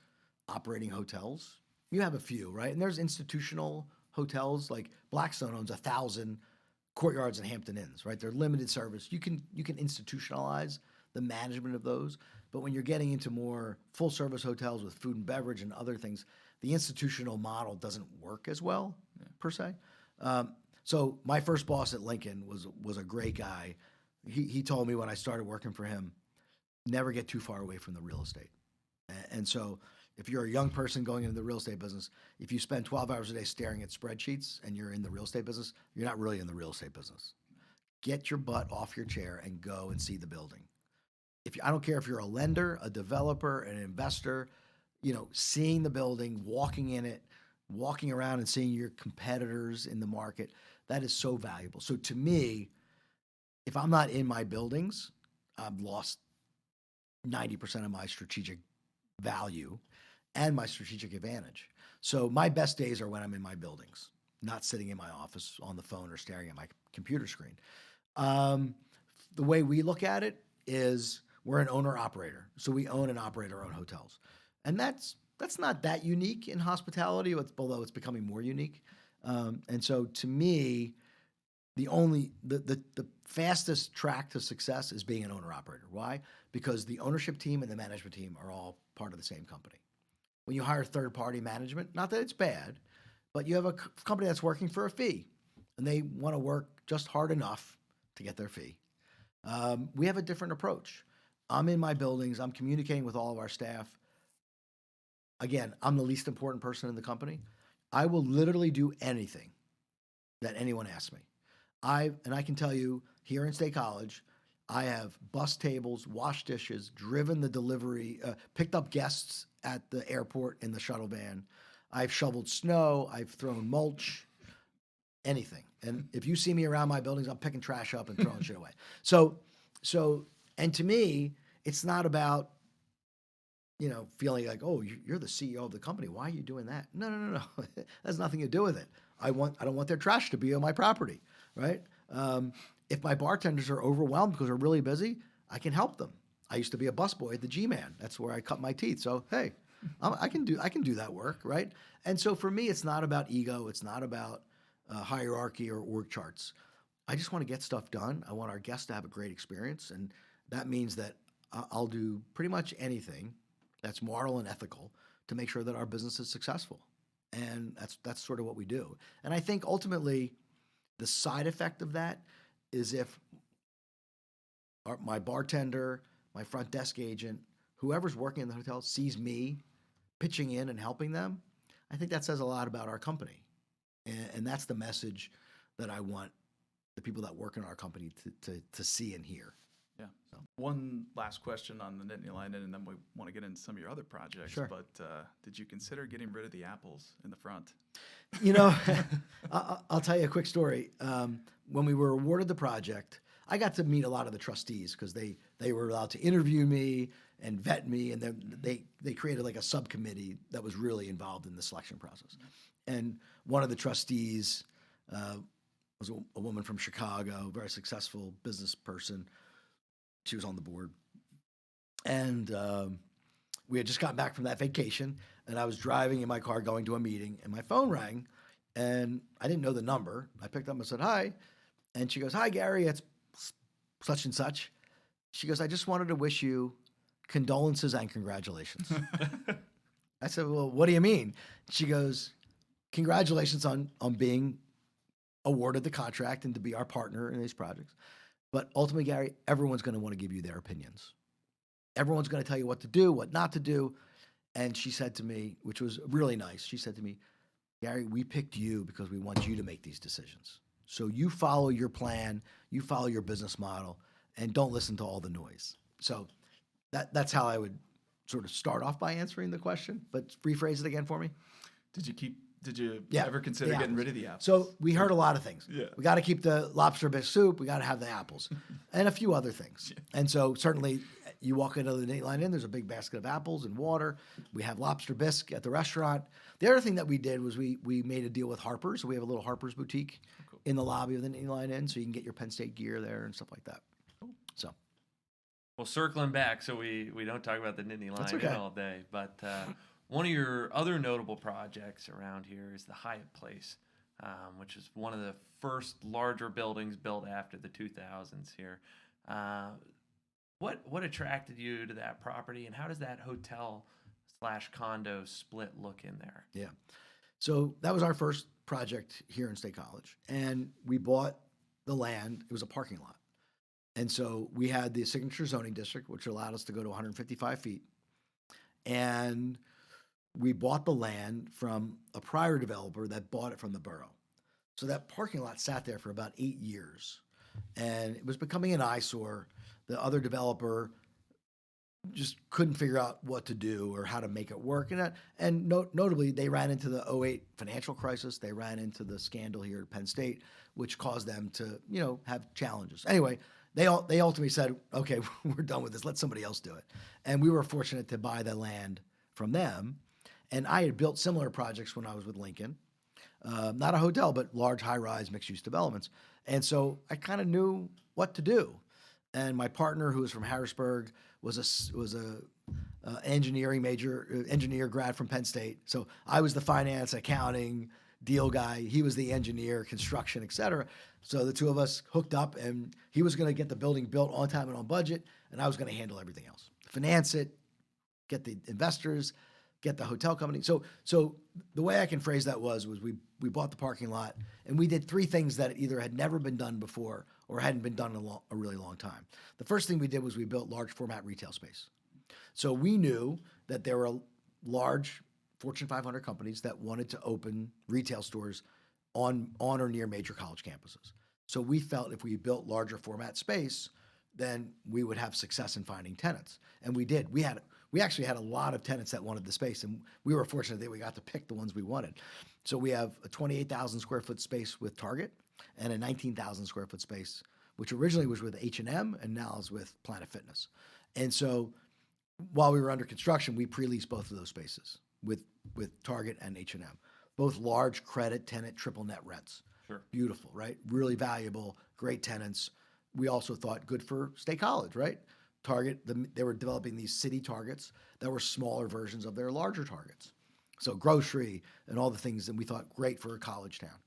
operating hotels. You have a few, right? And there's institutional hotels, like Blackstone owns 1,000 Courtyards and Hampton Inns, right? They're limited service. You can institutionalize the management of those, but when you're getting into more full service hotels with food and beverage and other things, the institutional model doesn't work as well, per se. So my first boss at Lincoln was a great guy. He told me when I started working for him, never get too far away from the real estate. And so if you're a young person going into the real estate business, if you spend 12 hours a day staring at spreadsheets and you're in the real estate business, you're not really in the real estate business. Get your butt off your chair and go and see the building. I don't care if you're a lender, a developer, an investor, seeing the building, walking in it, walking around and seeing your competitors in the market, that is so valuable. So to me, if I'm not in my buildings, I've lost 90% of my strategic value and my strategic advantage. So my best days are when I'm in my buildings, not sitting in my office on the phone or staring at my computer screen. The way we look at it is we're an owner-operator. So we own and operate our own hotels. And that's not that unique in hospitality, although it's becoming more unique. And so to me, the fastest track to success is being an owner-operator. Why? Because the ownership team and the management team are all part of the same company. When you hire third-party management, not that it's bad, but you have a company that's working for a fee, and they want to work just hard enough to get their fee. We have a different approach. I'm in my buildings. I'm communicating with all of our staff. Again, I'm the least important person in the company. I will literally do anything that anyone asks me. And I can tell you, here in State College, I have bussed tables, washed dishes, driven the delivery, picked up guests at the airport in the shuttle van. I've shoveled snow. I've thrown mulch, anything. And if you see me around my buildings, I'm picking trash up and throwing shit away. So, and to me, it's not about, feeling like, oh, you're the CEO of the company. Why are you doing that? No. That has nothing to do with it. I don't want their trash to be on my property, right? If my bartenders are overwhelmed because they're really busy, I can help them. I used to be a busboy at the G-Man. That's where I cut my teeth. So, hey, I can do that work, right? And so for me, it's not about ego. It's not about hierarchy or org charts. I just want to get stuff done. I want our guests to have a great experience. And that means that I'll do pretty much anything that's moral and ethical to make sure that our business is successful. And that's sort of what we do. And I think ultimately the side effect of that is if my bartender, my front desk agent, whoever's working in the hotel sees me pitching in and helping them, I think that says a lot about our company. And that's the message that I want the people that work in our company to see and hear. Yeah. So one last question on the Nittany line, and then we want to get into some of your other projects. Sure. But did you consider getting rid of the apples in the front? I'll tell you a quick story. When we were awarded the project, I got to meet a lot of the trustees because they were allowed to interview me and vet me, and then they created like a subcommittee that was really involved in the selection process. And one of the trustees was a woman from Chicago, very successful business person. She was on the board. And we had just gotten back from that vacation, and I was driving in my car going to a meeting, and my phone rang, and I didn't know the number. I picked up and said, hi. And she goes, hi, Gary, it's such and such. She goes, I just wanted to wish you condolences and congratulations. I said, well, what do you mean? She goes, congratulations on being awarded the contract and to be our partner in these projects. But ultimately, Gary, everyone's going to want to give you their opinions. Everyone's going to tell you what to do, what not to do. And she said to me, which was really nice, she said to me, Gary, we picked you because we want you to make these decisions. So you follow your plan, you follow your business model, and don't listen to all the noise. So that's how I would sort of start off by answering the question, but rephrase it again for me. Did you ever consider getting rid of the apples? So we heard a lot of things. Yeah. We got to keep the lobster bisque soup. We got to have the apples and a few other things. And so certainly You walk into the Nittany Lion Inn, there's a big basket of apples and water. We have lobster bisque at the restaurant. The other thing that we did was we made a deal with Harper's. So we have a little Harper's boutique in the lobby of the Nittany Lion Inn, so you can get your Penn State gear there and stuff like that. So, Well, circling back, so we don't talk about the Nittany That's Lion okay. Inn all day, but one of your other notable projects around here is the Hyatt Place, which is one of the first larger buildings built after the 2000s here. What attracted you to that property, and how does that hotel/condo split look in there? yeah. So that was our first project here in State College. And we bought the land. It was a parking lot. And so we had the signature zoning district, which allowed us to go to 155 feet. And we bought the land from a prior developer that bought it from the borough. So that parking lot sat there for about 8 years. And it was becoming an eyesore. The other developer just couldn't figure out what to do or how to make it work. And notably, they ran into the '08 financial crisis. They ran into the scandal here at Penn State, which caused them to, have challenges. Anyway, they ultimately said, okay, we're done with this. Let somebody else do it. And we were fortunate to buy the land from them. And I had built similar projects when I was with Lincoln. Not a hotel, but large high-rise mixed-use developments. And so I kind of knew what to do. And my partner, who was from Harrisburg, was a engineer grad from Penn State. So I was the finance, accounting, deal guy. He was the engineer, construction, et cetera. So the two of us hooked up, and he was going to get the building built on time and on budget, and I was going to handle everything else, finance it, get the investors, get the hotel company. So the way I can phrase that was we bought the parking lot, and we did three things that either had never been done before or hadn't been done in a really long time. The first thing we did was we built large format retail space. So we knew that there were large Fortune 500 companies that wanted to open retail stores on or near major college campuses. So we felt if we built larger format space, then we would have success in finding tenants. And we did. We actually had a lot of tenants that wanted the space, and we were fortunate that we got to pick the ones we wanted. So we have a 28,000 square foot space with Target and a 19,000 square foot space, which originally was with H&M and now is with Planet Fitness. And so while we were under construction, we pre-leased both of those spaces with Target and H&M, both large credit tenant triple net rents. Sure. Beautiful, right? Really valuable, great tenants. We also thought good for State College, right? Target, they were developing these city Targets that were smaller versions of their larger Targets. So grocery and all the things that we thought great for a college town.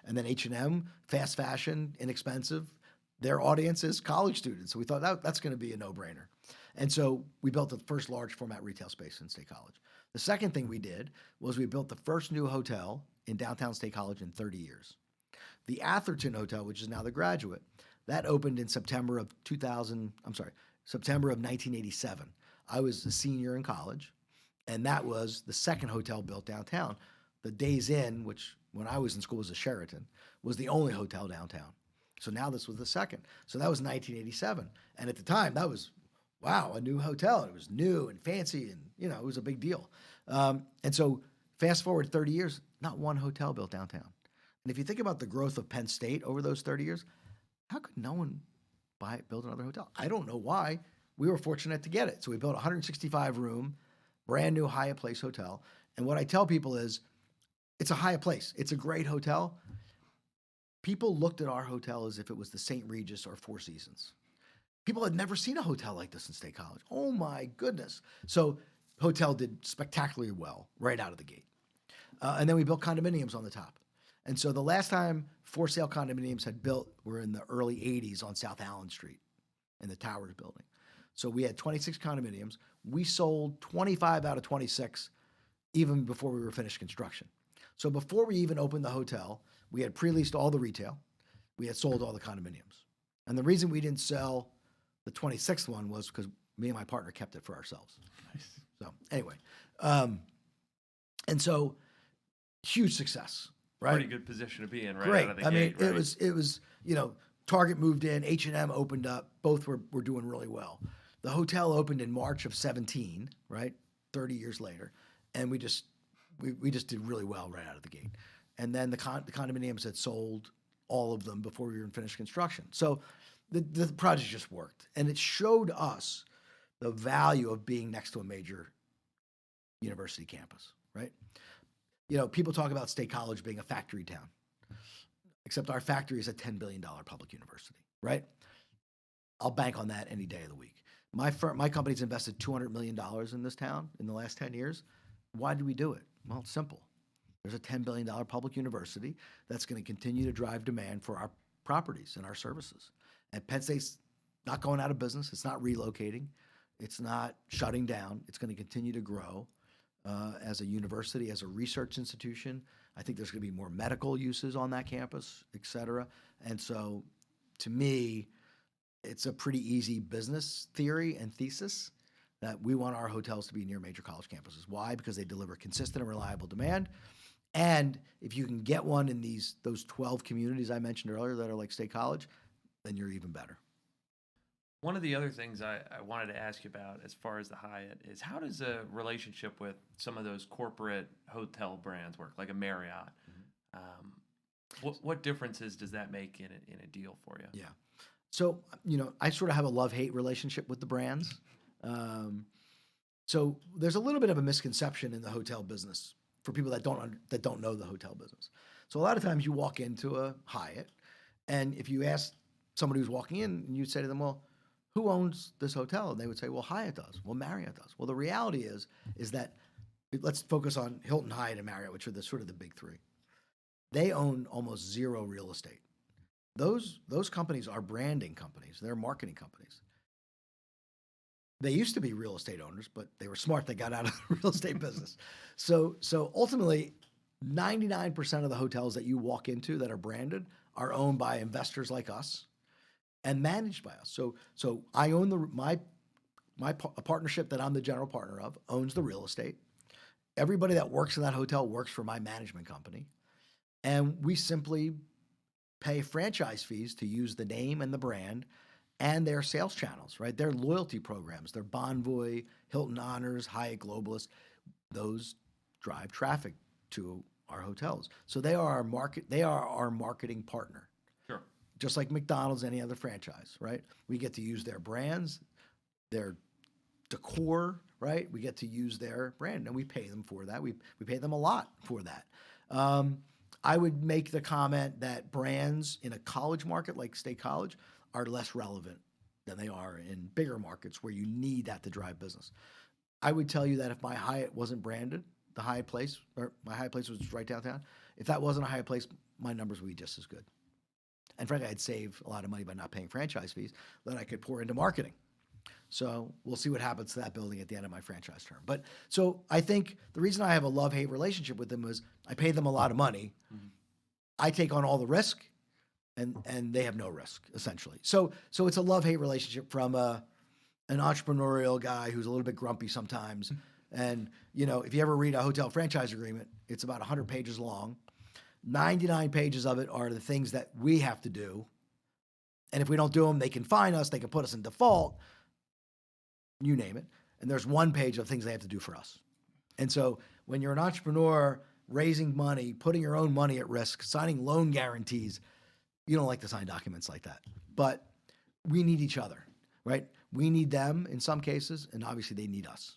And then H&M, fast fashion, inexpensive. Their audience is college students. So we thought that's going to be a no-brainer. And so we built the first large format retail space in State College. The second thing we did was we built the first new hotel in downtown State College in 30 years. The Atherton Hotel, which is now the Graduate, that opened in September of 1987. I was a senior in college, and that was the second hotel built downtown. The Days Inn, which when I was in school was a Sheraton, was the only hotel downtown. So now this was the second. So that was 1987. And at the time, that was, wow, a new hotel. It was new and fancy, and it was a big deal. And so fast forward 30 years, not one hotel built downtown. And if you think about the growth of Penn State over those 30 years, how could no one build another hotel? I don't know why. We were fortunate to get it. So we built a 165-room, brand new Hyatt Place hotel. And what I tell people is, it's a Hyatt Place. It's a great hotel. People looked at our hotel as if it was the St. Regis or Four Seasons. People had never seen a hotel like this in State College. Oh my goodness. So hotel did spectacularly well right out of the gate. And then we built condominiums on the top. And so the last time for sale condominiums had built were in the early 80s on South Allen Street in the Towers building. So we had 26 condominiums. We sold 25 out of 26 even before we were finished construction. So before we even opened the hotel, we had pre-leased all the retail. We had sold all the condominiums. And the reason we didn't sell the 26th one was because me and my partner kept it for ourselves. Nice. So anyway, and so huge success. Right? Pretty good position to be in right Great. out of the I gate. mean, Right? it was, Target moved in, H&M opened up, both were doing really well. The hotel opened in March of 17, right? 30 years later. And we just did really well right out of the gate. And then the condominiums had sold all of them before we were in finished construction. So the project just worked. And it showed us the value of being next to a major university campus, right? People talk about State College being a factory town, except our factory is a $10 billion public university, right? I'll bank on that any day of the week. My company's invested $200 million in this town in the last 10 years. Why did we do it? Well, it's simple. There's a $10 billion public university that's going to continue to drive demand for our properties and our services. And Penn State's not going out of business. It's not relocating. It's not shutting down. It's going to continue to grow as a university, as a research institution. I think there's going to be more medical uses on that campus, et cetera. And so, to me, it's a pretty easy business theory and thesis that we want our hotels to be near major college campuses. Why? Because they deliver consistent and reliable demand. And if you can get one in those 12 communities I mentioned earlier that are like State College, then you're even better. One of the other things I wanted to ask you about as far as the Hyatt is, how does a relationship with some of those corporate hotel brands work, like a Marriott? What differences does that make in a deal for you? Yeah. So, I sort of have a love-hate relationship with the brands. So there's a little bit of a misconception in the hotel business for people that don't know the hotel business. So a lot of times you walk into a Hyatt, and if you ask somebody who's walking in, and you say to them, well, who owns this hotel? And they would say, well, Hyatt does. Well, Marriott does. Well, the reality is that, let's focus on Hilton, Hyatt, and Marriott, which are sort of the big three. They own almost zero real estate. Those companies are branding companies. They're marketing companies. They used to be real estate owners, but they were smart. They got out of the real estate business. So ultimately, 99% of the hotels that you walk into that are branded are owned by investors like us and managed by us. So I own a partnership that I'm the general partner of owns the real estate. Everybody that works in that hotel works for my management company. And we simply pay franchise fees to use the name and the brand and their sales channels, right? Their loyalty programs, their Bonvoy, Hilton Honors, Hyatt Globalist, those drive traffic to our hotels. So they are our marketing partner. Sure. Just like McDonald's, any other franchise, right? We get to use their brands, their decor, right? We get to use their brand, and we pay them for that. We pay them a lot for that. I would make the comment that brands in a college market like State College are less relevant than they are in bigger markets where you need that to drive business. I would tell you that if my Hyatt wasn't branded, my Hyatt Place was right downtown, if that wasn't a Hyatt Place, my numbers would be just as good. And frankly, I'd save a lot of money by not paying franchise fees that I could pour into marketing. So we'll see what happens to that building at the end of my franchise term. But so I think the reason I have a love-hate relationship with them is I pay them a lot of money. Mm-hmm. I take on all the risk, and they have no risk, essentially. So it's a love-hate relationship from an entrepreneurial guy who's a little bit grumpy sometimes. And, if you ever read a hotel franchise agreement, it's about 100 pages long. 99 pages of it are the things that we have to do. And if we don't do them, they can fine us. They can put us in default. You name it. And there's one page of things they have to do for us. And so when you're an entrepreneur raising money, putting your own money at risk, signing loan guarantees, you don't like to sign documents like that. But we need each other, right? We need them in some cases, and obviously they need us.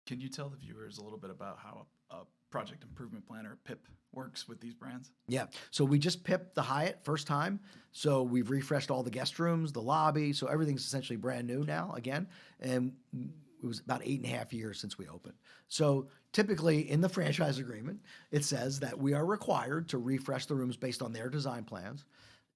Can you tell the viewers a little bit about how a project improvement plan or PIP works with these brands? Yeah. So we just PIP'd the Hyatt first time. So we've refreshed all the guest rooms, the lobby. So everything's essentially brand new now again. And it was about 8.5 years since we opened. So typically in the franchise agreement, it says that we are required to refresh the rooms based on their design plans.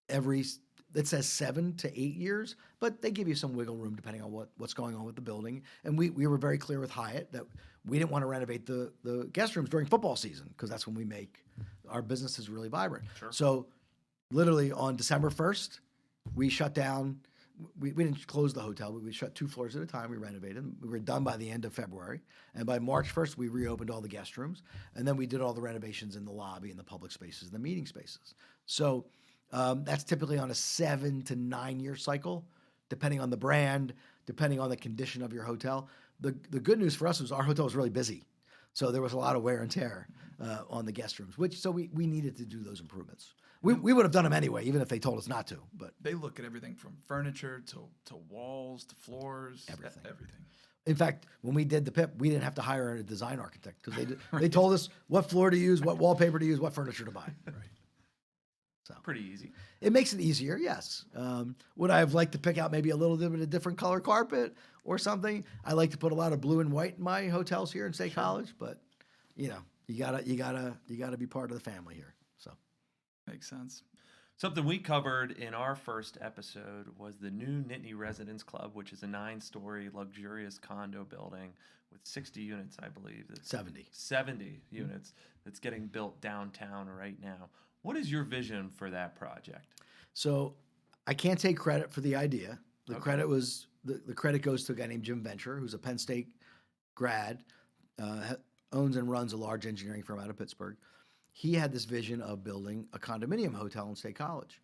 It says 7 to 8 years, but they give you some wiggle room depending on what's going on with the building. And we were very clear with Hyatt that we didn't want to renovate the guest rooms during football season because that's when we make our business is really vibrant. Sure. So literally on December 1st, we shut down. We didn't close the hotel, but we shut 2 floors at a time. We renovated. We were done by the end of February. And by March 1st, we reopened all the guest rooms. And then we did all the renovations in the lobby and the public spaces and the meeting spaces. So that's typically on a 7 to 9 year cycle, depending on the brand, depending on the condition of your hotel. The good news for us was our hotel was really busy. So there was a lot of wear and tear on the guest rooms, so we needed to do those improvements. We would have done them anyway, even if they told us not to. But They look at everything from furniture to walls to floors, Everything. everything. in fact, when we did the PIP, we didn't have to hire a design architect because they told us what floor to use, what wallpaper to use, what furniture to buy. Right. So Pretty easy. it makes it easier, yes. Would I have liked to pick out maybe a little bit of a different color carpet or something? I like to put a lot of blue and white in my hotels here in State College, but you gotta be part of the family here. So Makes sense. Something we covered in our first episode was the new Nittany Residence Club, which is a 9-story luxurious condo building with 60 units, I believe. 70. 70 units that's getting built downtown right now. What is your vision for that project? So I can't take credit for the idea. The Okay. credit was the credit goes to a guy named Jim Venture, who's a Penn State grad, owns and runs a large engineering firm out of Pittsburgh. He had this vision of building a condominium hotel in State College.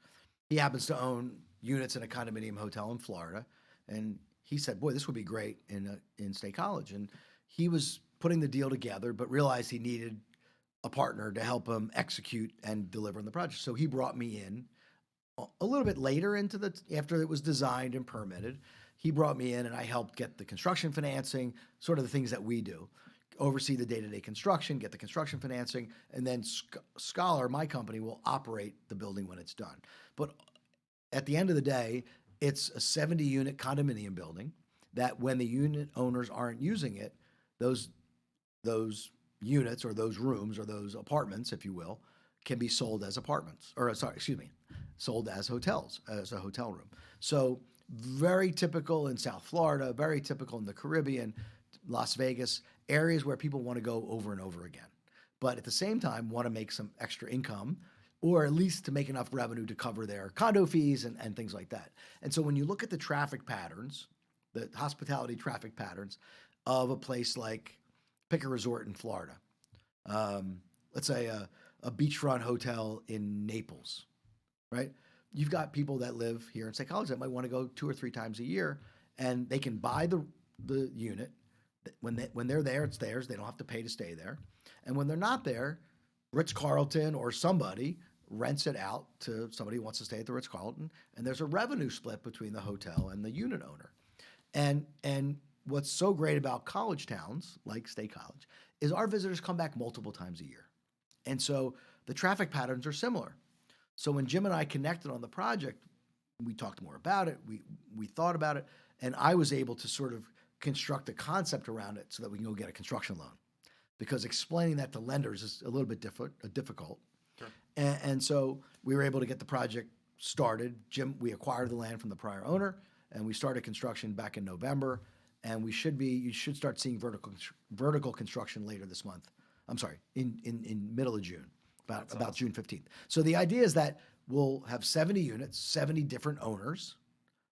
He happens to own units in a condominium hotel in Florida, and he said, "Boy, this would be great in State College." And he was putting the deal together, but realized he needed a partner to help him execute and deliver on the project. So he brought me in a little bit later after it was designed and permitted. He brought me in, and I helped get the construction financing, sort of the things that we do. Oversee the day-to-day construction, get the construction financing, and then Scholar, my company, will operate the building when it's done. But at the end of the day, it's a 70-unit condominium building that when the unit owners aren't using it, those units or those rooms or those apartments, if you will, can be sold as apartments, or sold as hotels, as a hotel room. So very typical in South Florida, very typical in the Caribbean, Las Vegas, areas where people want to go over and over again, but at the same time want to make some extra income, or at least to make enough revenue to cover their condo fees and things like that. And so when you look at the traffic patterns, the hospitality traffic patterns of a place like, pick a resort in Florida, let's say a beachfront hotel in Naples, right? You've got people that live here in State College that might want to go 2 or 3 times a year, and they can buy the unit. When they're there, it's theirs. They don't have to pay to stay there. And when they're not there, Ritz-Carlton or somebody rents it out to somebody who wants to stay at the Ritz-Carlton, and there's a revenue split between the hotel and the unit owner. And what's so great about college towns like State College is our visitors come back multiple times a year. And so the traffic patterns are similar. So when Jim and I connected on the project, we talked more about it, we thought about it, and I was able to sort of construct a concept around it so that we can go get a construction loan. Because explaining that to lenders is a little bit difficult. Sure. And so we were able to get the project started. We acquired the land from the prior owner, and we started construction back in November. And you should start seeing vertical construction later this month. I'm sorry, in middle of June, about awesome. June 15th. So the idea is that we'll have 70 units, 70 different owners,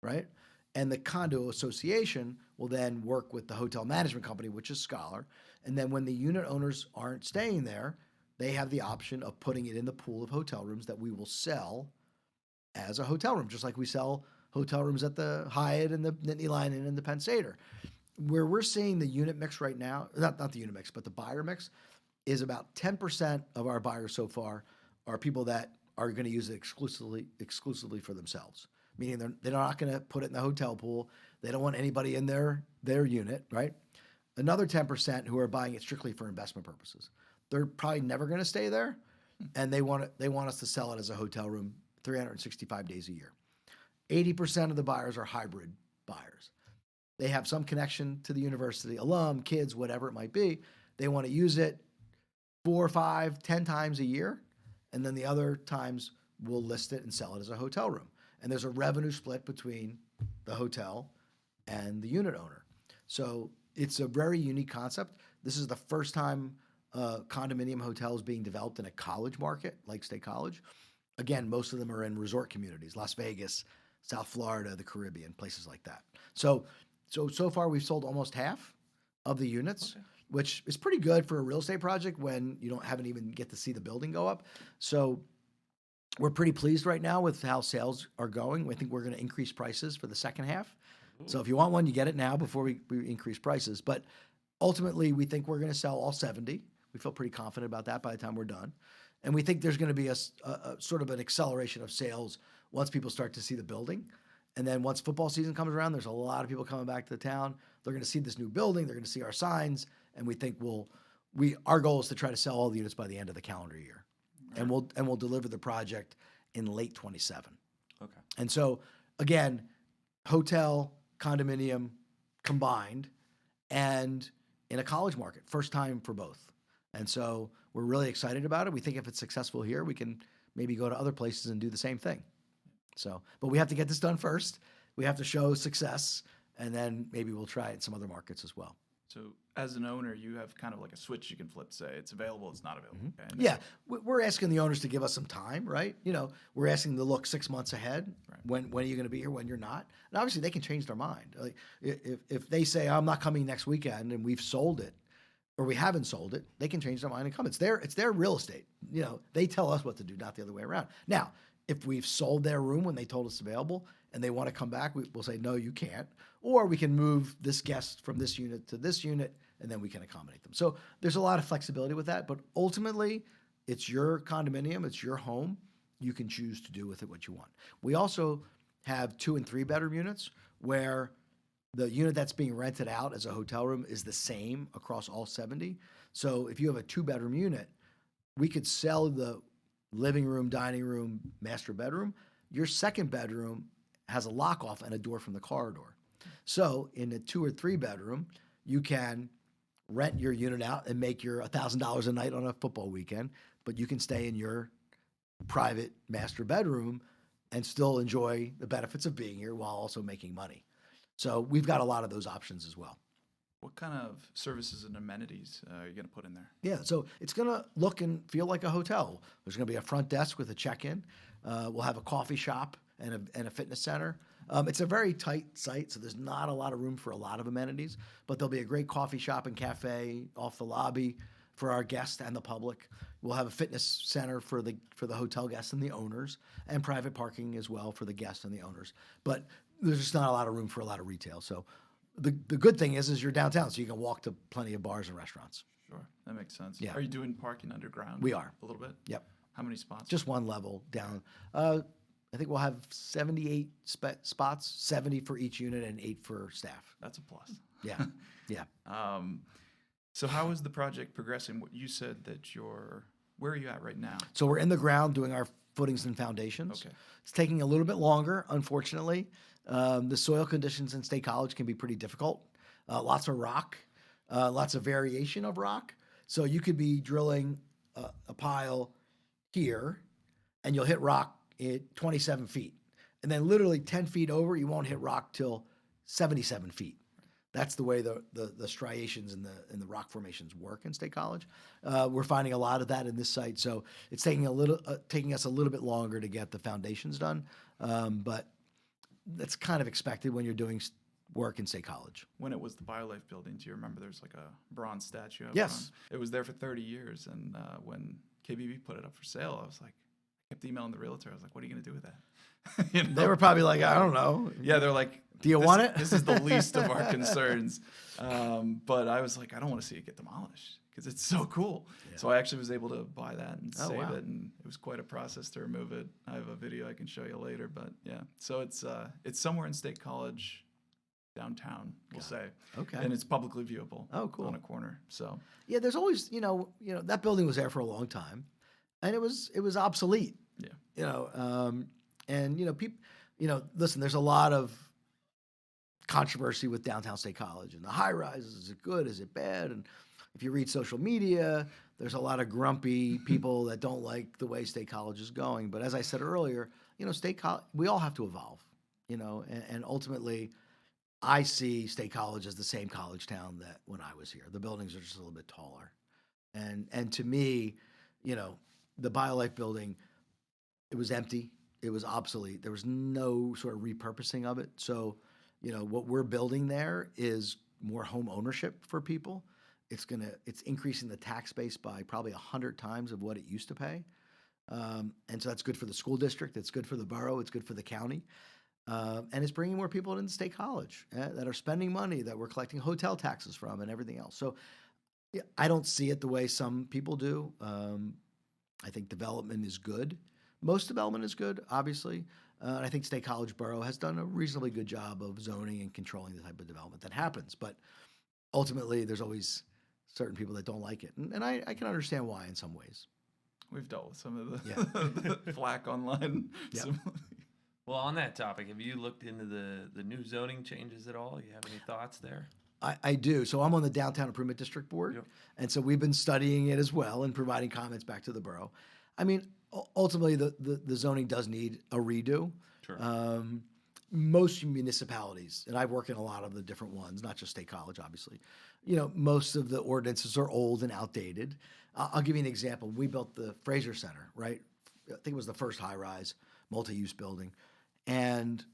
right? And the condo association will then work with the hotel management company, which is Scholar. And then when the unit owners aren't staying there, they have the option of putting it in the pool of hotel rooms that we will sell as a hotel room, just like we sell hotel rooms at the Hyatt and the Nittany Line and the Penn State. Where we're seeing the unit mix right now, not the unit mix, but the buyer mix, is about 10% of our buyers so far are people that are going to use it exclusively for themselves. Meaning they're not going to put it in the hotel pool. They don't want anybody in their unit, right? Another 10% who are buying it strictly for investment purposes. They're probably never going to stay there, and they want us to sell it as a hotel room 365 days a year. 80% of the buyers are hybrid buyers. They have some connection to the university, alum, kids, whatever it might be. They want to use it 4, 5, 10 times a year, and then the other times we'll list it and sell it as a hotel room. And there's a revenue split between the hotel and the unit owner. So it's a very unique concept. This is the first time condominium hotels being developed in a college market like State College. Again, most of them are in resort communities, Las Vegas, South Florida, the Caribbean, places like that. So far we've sold almost half of the units, okay, which is pretty good for a real estate project when you haven't even get to see the building go up. So we're pretty pleased right now with how sales are going. I think we're going to increase prices for the second half. So if you want one, you get it now before we increase prices. But Ultimately, we think we're going to sell all 70. We feel pretty confident about that by the time we're done. And we think there's going to be a sort of an acceleration of sales once people start to see the building. And then once football season comes around, there's a lot of people coming back to the town. They're going to see this new building. They're going to see our signs. And we think our goal is to try to sell all the units by the end of the calendar year. Right. And we'll deliver the project in late 27. Okay. And so, again, hotel, condominium combined, and in a college market, first time for both. And so we're really excited about it. We think if it's successful here, we can maybe go to other places and do the same thing. So, but we have to get this done first. We have to show success, and then maybe we'll try it in some other markets as well. So as an owner, you have kind of like a switch you can flip, say it's available, it's not available. Mm-hmm. Okay? Yeah, we're asking the owners to give us some time, right? We're asking them to look 6 months ahead. Right. When are you going to be here? When you're not? And obviously they can change their mind. Like if they say I'm not coming next weekend and we've sold it, or we haven't sold it, they can change their mind and come. It's their real estate. They tell us what to do, not the other way around. Now, if we've sold their room when they told us available and they want to come back, we'll say, no, you can't. Or we can move this guest from this unit to this unit, and then we can accommodate them. So there's a lot of flexibility with that, but ultimately, it's your condominium, it's your home. You can choose to do with it what you want. We also have 2 and 3 bedroom units where the unit that's being rented out as a hotel room is the same across all 70. So if you have a 2-bedroom unit, we could sell the living room, dining room, master bedroom. Your second bedroom has a lock off and a door from the corridor. So in a 2 or 3 bedroom, you can rent your unit out and make your $1,000 a night on a football weekend, but you can stay in your private master bedroom and still enjoy the benefits of being here while also making money. So we've got a lot of those options as well. What kind of services and amenities are you going to put in there? Yeah, so it's going to look and feel like a hotel. There's going to be a front desk with a check-in. We'll have a coffee shop and a fitness center. It's a very tight site, so there's not a lot of room for a lot of amenities, but there'll be a great coffee shop and cafe off the lobby for our guests and the public. We'll have a fitness center for the hotel guests and the owners, and private parking as well for the guests and the owners. But there's just not a lot of room for a lot of retail. So the good thing is you're downtown, so you can walk to plenty of bars and restaurants. Sure, that makes sense. Yeah. Are you doing parking underground? We are. A little bit? Yep. How many spots? Just one level down. I think we'll have 78 spots, 70 for each unit and 8 for staff. That's a plus. Yeah, yeah. So how is the project progressing? You said that where are you at right now? So we're in the ground doing our footings and foundations. Okay. It's taking a little bit longer, unfortunately. The soil conditions in State College can be pretty difficult. Lots of rock, lots of variation of rock. So you could be drilling a pile here, and you'll hit rock at 27 feet. And then literally 10 feet over, you won't hit rock till 77 feet. That's the way the striations and the rock formations work in State College. We're finding a lot of that in this site, so it's taking us a little bit longer to get the foundations done, but that's kind of expected when you're doing work in State College. When it was the BioLife building, do you remember there's like a bronze statue? Yes. It was there for 30 years, and when KBB put it up for sale, I was like, I kept emailing the realtor. I was like, what are you going to do with that? They were probably like, I don't know. Yeah, they're like, do you want it? This is the least of our concerns. But I was like, I don't want to see it get demolished because it's so cool. Yeah. So I actually was able to buy that and save it, and it was quite a process to remove it. I have a video I can show you later, but yeah. So it's somewhere in State College, downtown, we'll say. Okay. And it's publicly viewable. Oh, cool. On a corner. So yeah, there's always that building was there for a long time, and it was obsolete. Yeah. And people, listen, there's a lot of controversy with downtown State College and the high rises. Is it good? Is it bad? And if you read social media, there's a lot of grumpy people that don't like the way State College is going. But as I said earlier, State College, we all have to evolve, and ultimately I see State College as the same college town that when I was here. The buildings are just a little bit taller. And to me, the BioLife building, it was empty. It was obsolete. There was no sort of repurposing of it. So, what we're building there is more home ownership for people. It's increasing the tax base by probably 100 times of what it used to pay. And so that's good for the school district. It's good for the borough. It's good for the county. and it's bringing more people into State College that are spending money that we're collecting hotel taxes from and everything else. So yeah, I don't see it the way some people do. I think development is good. Most development is good, obviously. And I think State College Borough has done a reasonably good job of zoning and controlling the type of development that happens. But ultimately, there's always certain people that don't like it. And I can understand why in some ways. We've dealt with some of the flack online. Yep. Well, on that topic, have you looked into the new zoning changes at all? You have any thoughts there? I do. So I'm on the Downtown Improvement District Board. Yep. And so we've been studying it as well and providing comments back to the borough. I mean, ultimately, the zoning does need a redo. Sure. Most municipalities, and I work in a lot of the different ones, not just State College, obviously, most of the ordinances are old and outdated. I'll give you an example. We built the Fraser Center, right? I think it was the first high-rise multi-use building. And,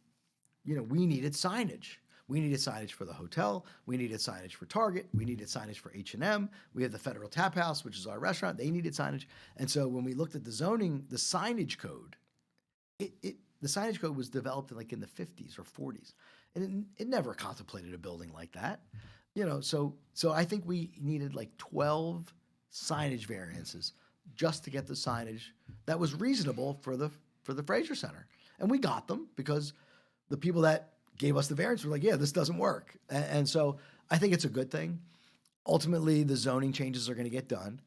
we needed signage. We needed signage for the hotel. We needed signage for Target. We needed signage for H&M. We had the Federal Tap House, which is our restaurant. They needed signage. And so when we looked at the zoning, the signage code, the signage code was developed in the 50s or 40s. And it never contemplated a building like that. So I think we needed 12 signage variances just to get the signage that was reasonable for the Fraser Center. And we got them because the people that gave us the variance were like, yeah, this doesn't work. And so I think it's a good thing. Ultimately, the zoning changes are going to get done.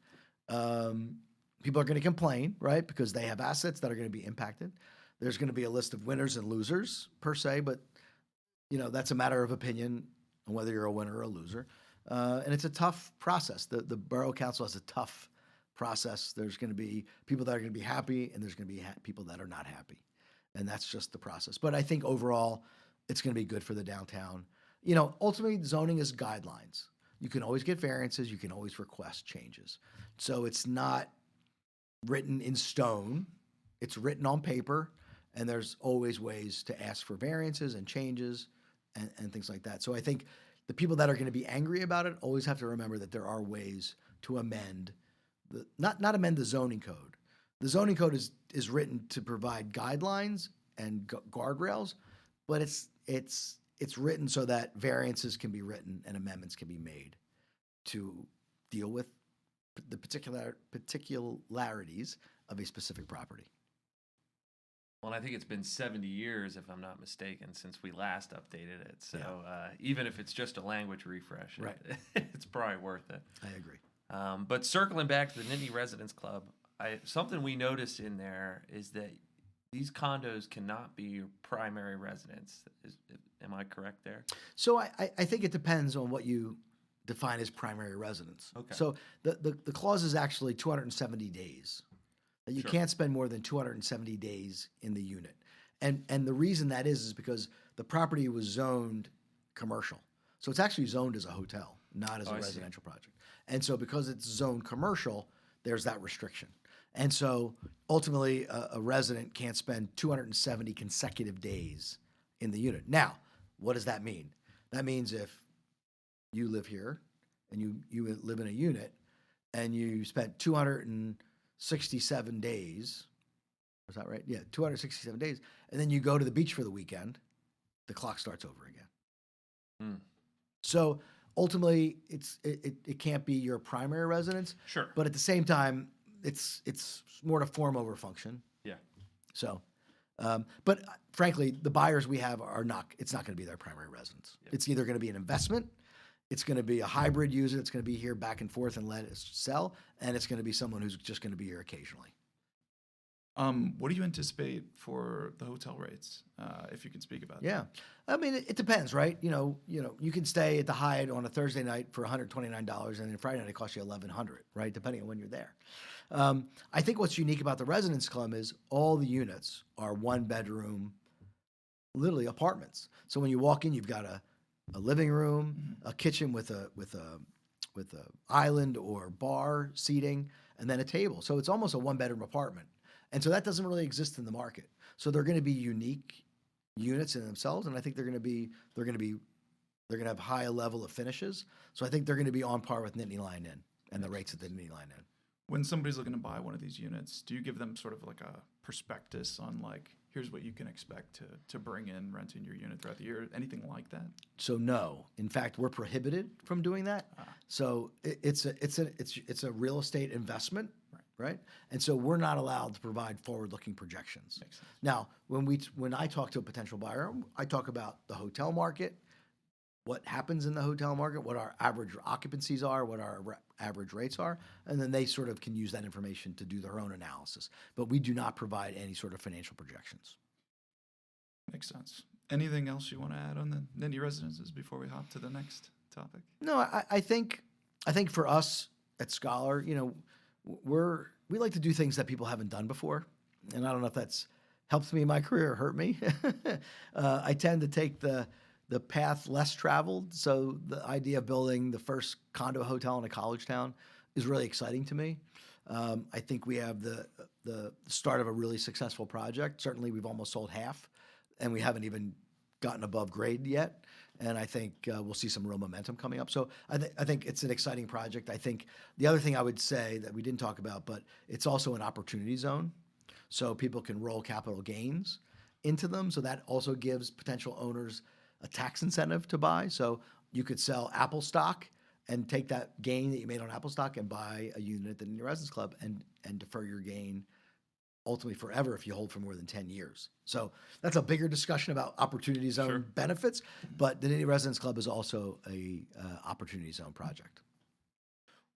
People are going to complain, right? Because they have assets that are going to be impacted. There's going to be a list of winners and losers per se, but that's a matter of opinion on whether you're a winner or a loser. And it's a tough process. The borough council has a tough process. There's going to be people that are going to be happy, and there's going to be people that are not happy. And that's just the process. But I think overall, it's going to be good for the downtown. Ultimately, zoning is guidelines. You can always get variances. You can always request changes. So it's not written in stone. It's written on paper, and there's always ways to ask for variances and changes and things like that. So I think the people that are going to be angry about it always have to remember that there are ways to amend not amend the zoning code. The zoning code is written to provide guidelines and guardrails, but it's written so that variances can be written and amendments can be made to deal with the particularities of a specific property. Well, and I think it's been 70 years, if I'm not mistaken, since we last updated it. So even if it's just a language refresh, right. It's probably worth it. I agree. But circling back to the Nittany Residence Club, something we noticed in there is that these condos cannot be your primary residence. Am I correct there? So I think it depends on what you define as primary residence. Okay. So the clause is actually 270 days. That you Sure. can't spend more than 270 days in the unit. And the reason that is because the property was zoned commercial. So it's actually zoned as a hotel, not as a residential project. And so because it's zoned commercial, there's that restriction. And so ultimately a resident can't spend 270 consecutive days in the unit. Now, what does that mean? That means if you live here and you live in a unit and you spent 267 days, was that right? Yeah, 267 days, and then you go to the beach for the weekend, the clock starts over again. So ultimately, it can't be your primary residence. Sure. But at the same time, it's more to form over function. Yeah. So, but frankly, the buyers we have it's not going to be their primary residence. Yeah. It's either going to be an investment, it's going to be a hybrid user, it's going to be here back and forth and let it sell, and it's going to be someone who's just going to be here occasionally. What do you anticipate for the hotel rates, if you can speak about that? Yeah, I mean, it depends, right? You can stay at the Hyatt on a Thursday night for $129, and then Friday night it costs you $1,100, right? Depending on when you're there. I think what's unique about the Residence Club is all the units are one bedroom, literally apartments. So when you walk in, you've got a living room, a kitchen with a island or bar seating, and then a table. So it's almost a one bedroom apartment. And so that doesn't really exist in the market. So they're going to be unique units in themselves, and I think they're going to have high level of finishes. So I think they're going to be on par with Nittany Lion Inn and the rates at the Nittany Lion Inn. When somebody's looking to buy one of these units, do you give them sort of like a prospectus on like, here's what you can expect to bring in renting your unit throughout the year? Anything like that? So no, in fact, we're prohibited from doing that. So it's a real estate investment, right? And so we're not allowed to provide forward-looking projections. Makes sense. Now, when I talk to a potential buyer, I talk about the hotel market, what happens in the hotel market, what our average occupancies are, what our average rates are, and then they sort of can use that information to do their own analysis. But we do not provide any sort of financial projections. Makes sense. Anything else you want to add on the Nittany residences before we hop to the next topic? No, I think for us at Scholar, you know, we like to do things that people haven't done before, and I don't know if that's helped me in my career or hurt me. I tend to take the path less traveled, so the idea of building the first condo hotel in a college town is really exciting to me. I think we have the start of a really successful project. Certainly, we've almost sold half, and we haven't even gotten above grade yet. And I think we'll see some real momentum coming up. So I think it's an exciting project. I think the other thing I would say that we didn't talk about, but it's also an opportunity zone. So people can roll capital gains into them. So that also gives potential owners a tax incentive to buy. So you could sell Apple stock and take that gain that you made on Apple stock and buy a unit at the Nittany Residence Club and defer your gain ultimately forever if you hold for more than 10 years. So that's a bigger discussion about opportunity zone benefits, but the Nittany Residence Club is also a opportunity zone project.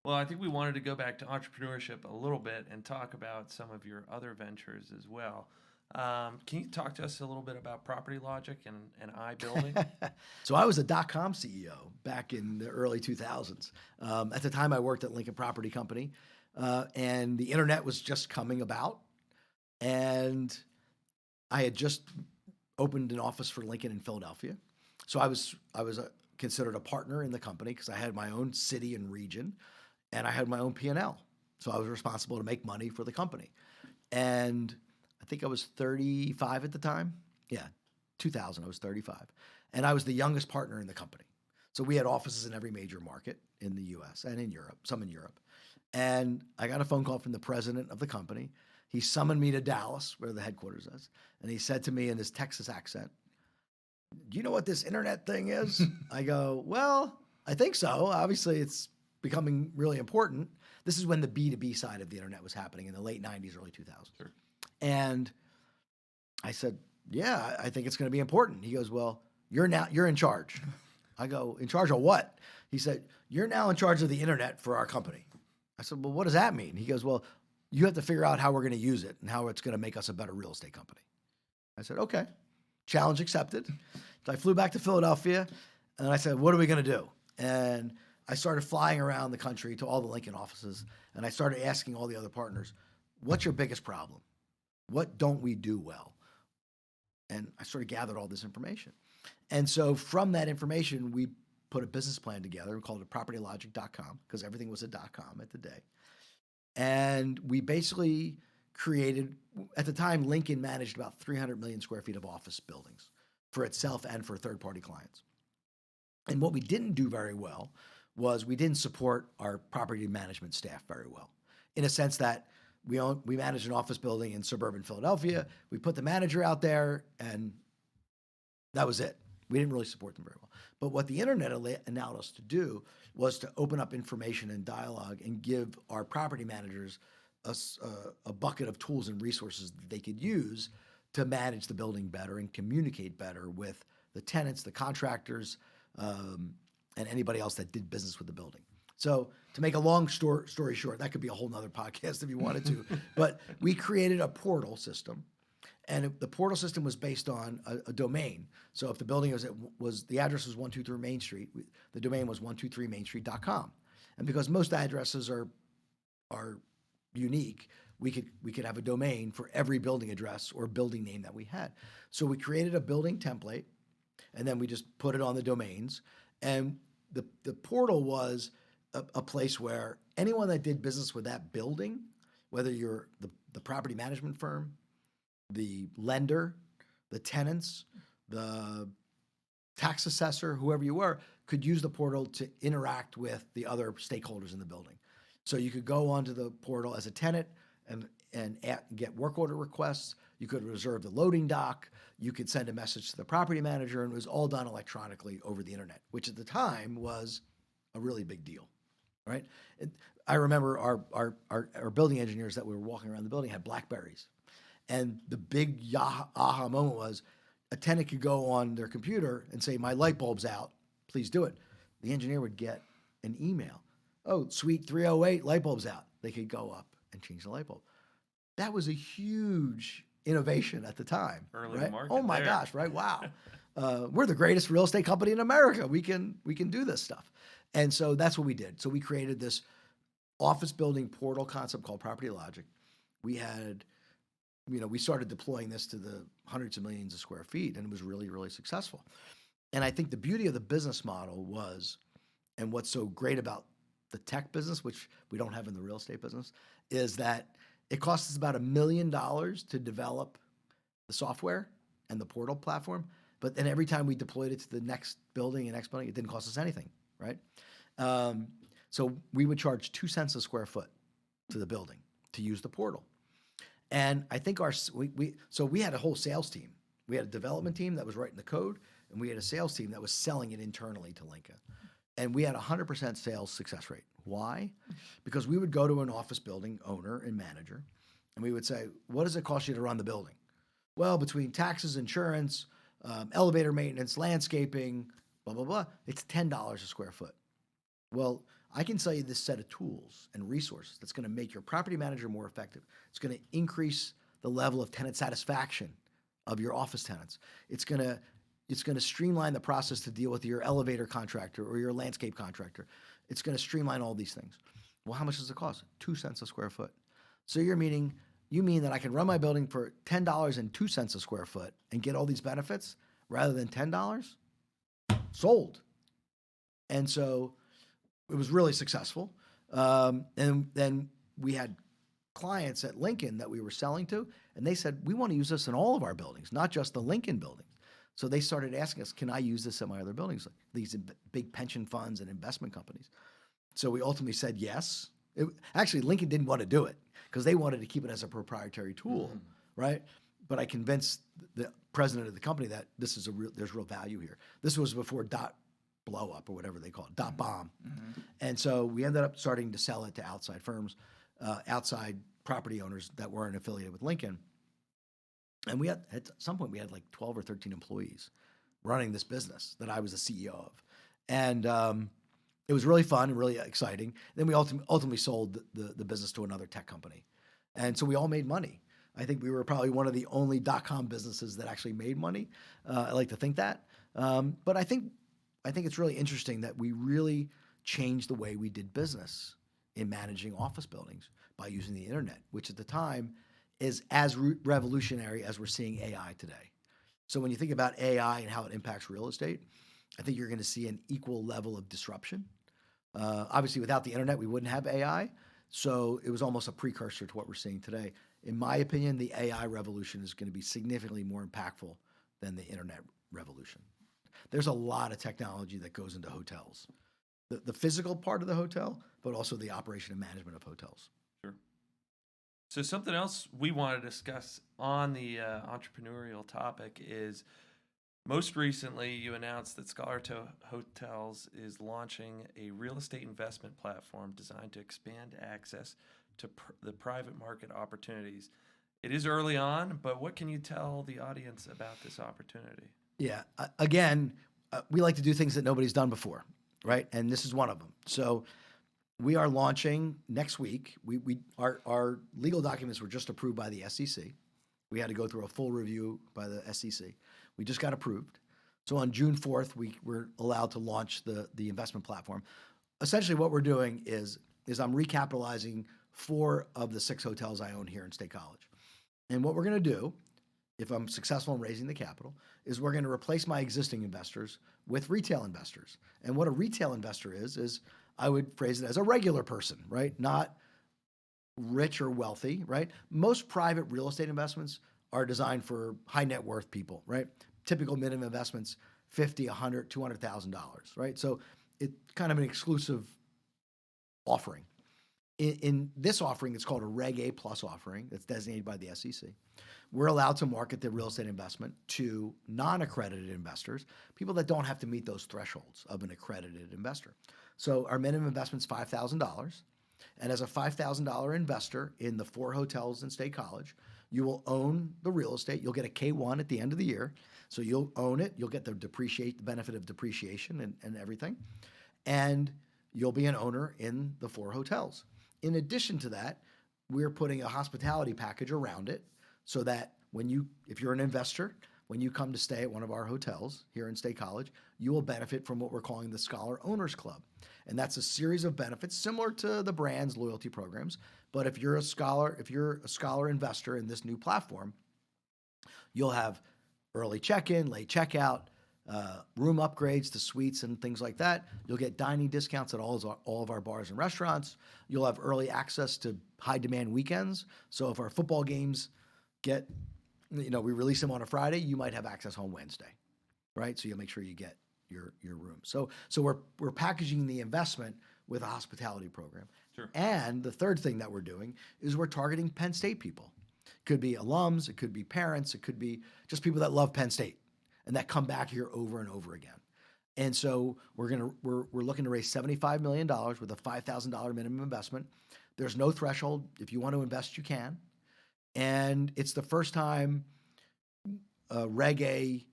Well, I think we wanted to go back to entrepreneurship a little bit and talk about some of your other ventures as well. Can you talk to us a little bit about Property Logic and iBuilding? So I was a .com CEO back in the early 2000s. At the time, I worked at Lincoln Property Company, and the internet was just coming about. And I had just opened an office for Lincoln in Philadelphia. So I was considered a partner in the company because I had my own city and region, and I had my own P&L. So I was responsible to make money for the company. And I think I was 35 at the time. Yeah, 2000, I was 35. And I was the youngest partner in the company. So we had offices in every major market in the US and in Europe, some in Europe. And I got a phone call from the president of the company. He summoned me to Dallas, where the headquarters is, and he said to me in his Texas accent, "Do you know what this internet thing is?" I go, "Well, I think so. Obviously, it's becoming really important." This is when the B2B side of the internet was happening in the late 90s, early 2000s. Sure. And I said, "Yeah, I think it's going to be important." He goes, "Well, you're in charge." I go, "In charge of what?" He said, "You're now in charge of the internet for our company." I said, "Well, what does that mean?" He goes, "Well, you have to figure out how we're going to use it and how it's going to make us a better real estate company." I said, "Okay." Challenge accepted. So I flew back to Philadelphia, and I said, "What are we going to do?" And I started flying around the country to all the Lincoln offices, and I started asking all the other partners, "What's your biggest problem? What don't we do well?" And I sort of gathered all this information. And so from that information, we put a business plan together and called it propertylogic.com because everything was a .com at the day. And we basically created, at the time, Lincoln managed about 300 million square feet of office buildings for itself and for third-party clients. And what we didn't do very well was we didn't support our property management staff very well, in a sense that we managed an office building in suburban Philadelphia. We put the manager out there, and that was it. We didn't really support them very well. But what the internet allowed us to do was to open up information and dialogue and give our property managers a bucket of tools and resources that they could use to manage the building better and communicate better with the tenants, the contractors, and anybody else that did business with the building. So to make a long story short, that could be a whole nother podcast if you wanted to, but we created a portal system. And the portal system was based on a domain. So if the building was the address was 123 Main Street, the domain was 123mainstreet.com. And because most addresses are unique, we could have a domain for every building address or building name that we had. So we created a building template, and then we just put it on the domains. And the portal was a place where anyone that did business with that building, whether you're the property management firm, the lender, the tenants, the tax assessor, whoever you were, could use the portal to interact with the other stakeholders in the building. So you could go onto the portal as a tenant and get work order requests. You could reserve the loading dock. You could send a message to the property manager, and it was all done electronically over the internet, which at the time was a really big deal, right? I remember our building engineers that we were walking around the building had BlackBerries. And the big aha moment was a tenant could go on their computer and say, my light bulb's out, please do it. The engineer would get an email. Oh, suite 308, light bulb's out. They could go up and change the light bulb. That was a huge innovation at the time. Early right? market Oh my there. gosh, right? Wow. We're the greatest real estate company in America. We can do this stuff. And so that's what we did. So we created this office building portal concept called Property Logic. We had, we started deploying this to the hundreds of millions of square feet, and it was really, really successful. And I think the beauty of the business model was, and what's so great about the tech business, which we don't have in the real estate business, is that it costs us about $1 million to develop the software and the portal platform. But then every time we deployed it to the next building and next building, it didn't cost us anything, right? So we would charge 2 cents a square foot to the building to use the portal. And I think we had a whole sales team. We had a development team that was writing the code, and we had a sales team that was selling it internally to Lincoln. And we had a 100% sales success rate. Why? Because we would go to an office building owner and manager, and we would say, what does it cost you to run the building? Well, between taxes, insurance, elevator maintenance, landscaping, blah, blah, blah, it's $10 a square foot. Well, I can sell you this set of tools and resources that's going to make your property manager more effective. It's going to increase the level of tenant satisfaction of your office tenants. It's going to streamline the process to deal with your elevator contractor or your landscape contractor. It's going to streamline all these things. Well, how much does it cost? 2 cents a square foot. So you mean that I can run my building for $10 and 2 cents a square foot and get all these benefits rather than $10? Sold. And so it was really successful. And then we had clients at Lincoln that we were selling to, and they said, we want to use this in all of our buildings, not just the Lincoln buildings. So they started asking us, can I use this at my other buildings? Like these big pension funds and investment companies. So we ultimately said yes. Actually, Lincoln didn't want to do it because they wanted to keep it as a proprietary tool, right? But I convinced the president of the company that there's real value here. This was before dot blow up or whatever they call it, dot bomb. And so we ended up starting to sell it to outside firms, outside property owners that weren't affiliated with Lincoln. And we had, at some point, we had like 12 or 13 employees running this business that I was the CEO of. And it was really fun and really exciting. Then we ultimately sold the business to another tech company. And so we all made money. I think we were probably one of the only .com businesses that actually made money. I like to think that. But I think it's really interesting that we really changed the way we did business in managing office buildings by using the internet, which at the time is as revolutionary as we're seeing AI today. So when you think about AI and how it impacts real estate, I think you're going to see an equal level of disruption. Obviously, without the internet, we wouldn't have AI. So it was almost a precursor to what we're seeing today. In my opinion, the AI revolution is going to be significantly more impactful than the internet revolution. There's a lot of technology that goes into hotels. The physical part of the hotel, but also the operation and management of hotels. Sure. So something else we want to discuss on the entrepreneurial topic is most recently you announced that Scholarto Hotels is launching a real estate investment platform designed to expand access to the private market opportunities. It is early on, but what can you tell the audience about this opportunity? Yeah. Again, we like to do things that nobody's done before, right? And this is one of them. So we are launching next week. Our legal documents were just approved by the SEC. We had to go through a full review by the SEC. We just got approved. So on June 4th, we're allowed to launch the investment platform. Essentially what we're doing is I'm recapitalizing 4 of the 6 hotels I own here in State College. And what we're going to do, if I'm successful in raising the capital, is we're going to replace my existing investors with retail investors. And what a retail investor is I would phrase it as a regular person, right? Not rich or wealthy, right? Most private real estate investments are designed for high net worth people, right? Typical minimum investments, $50, $100, $200,000, right? So it's kind of an exclusive offering. in this offering, it's called a Reg A plus offering that's designated by the SEC. We're allowed to market the real estate investment to non-accredited investors, people that don't have to meet those thresholds of an accredited investor. So our minimum investment is $5,000. And as a $5,000 investor in the 4 hotels in State College, you will own the real estate. You'll get a K-1 at the end of the year. So you'll own it. You'll get the benefit of depreciation and everything. And you'll be an owner in the 4 hotels. In addition to that, we're putting a hospitality package around it so that if you're an investor, when you come to stay at one of our hotels here in State College, you will benefit from what we're calling the Scholar Owners Club. And that's a series of benefits similar to the brand's loyalty programs. But if you're a scholar investor in this new platform, you'll have early check-in, late checkout, room upgrades to suites and things like that. You'll get dining discounts at all of our bars and restaurants. You'll have early access to high-demand weekends. So if our football games we release them on a Friday, you might have access on Wednesday, right? So you'll make sure you get your room. So we're packaging the investment with a hospitality program. Sure. And the third thing that we're doing is we're targeting Penn State people. It could be alums, it could be parents, it could be just people that love Penn State and that come back here over and over again. And so we're looking to raise $75 million with a $5,000 minimum investment. There's no threshold. If you want to invest, you can. And it's the first time Reg A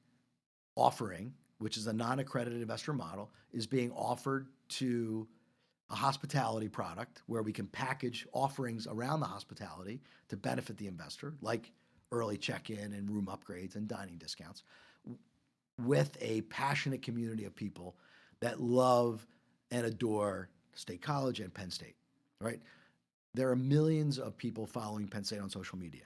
offering, which is a non-accredited investor model, is being offered to a hospitality product where we can package offerings around the hospitality to benefit the investor, like early check-in and room upgrades and dining discounts, with a passionate community of people that love and adore State College and Penn State, right? There are millions of people following Penn State on social media.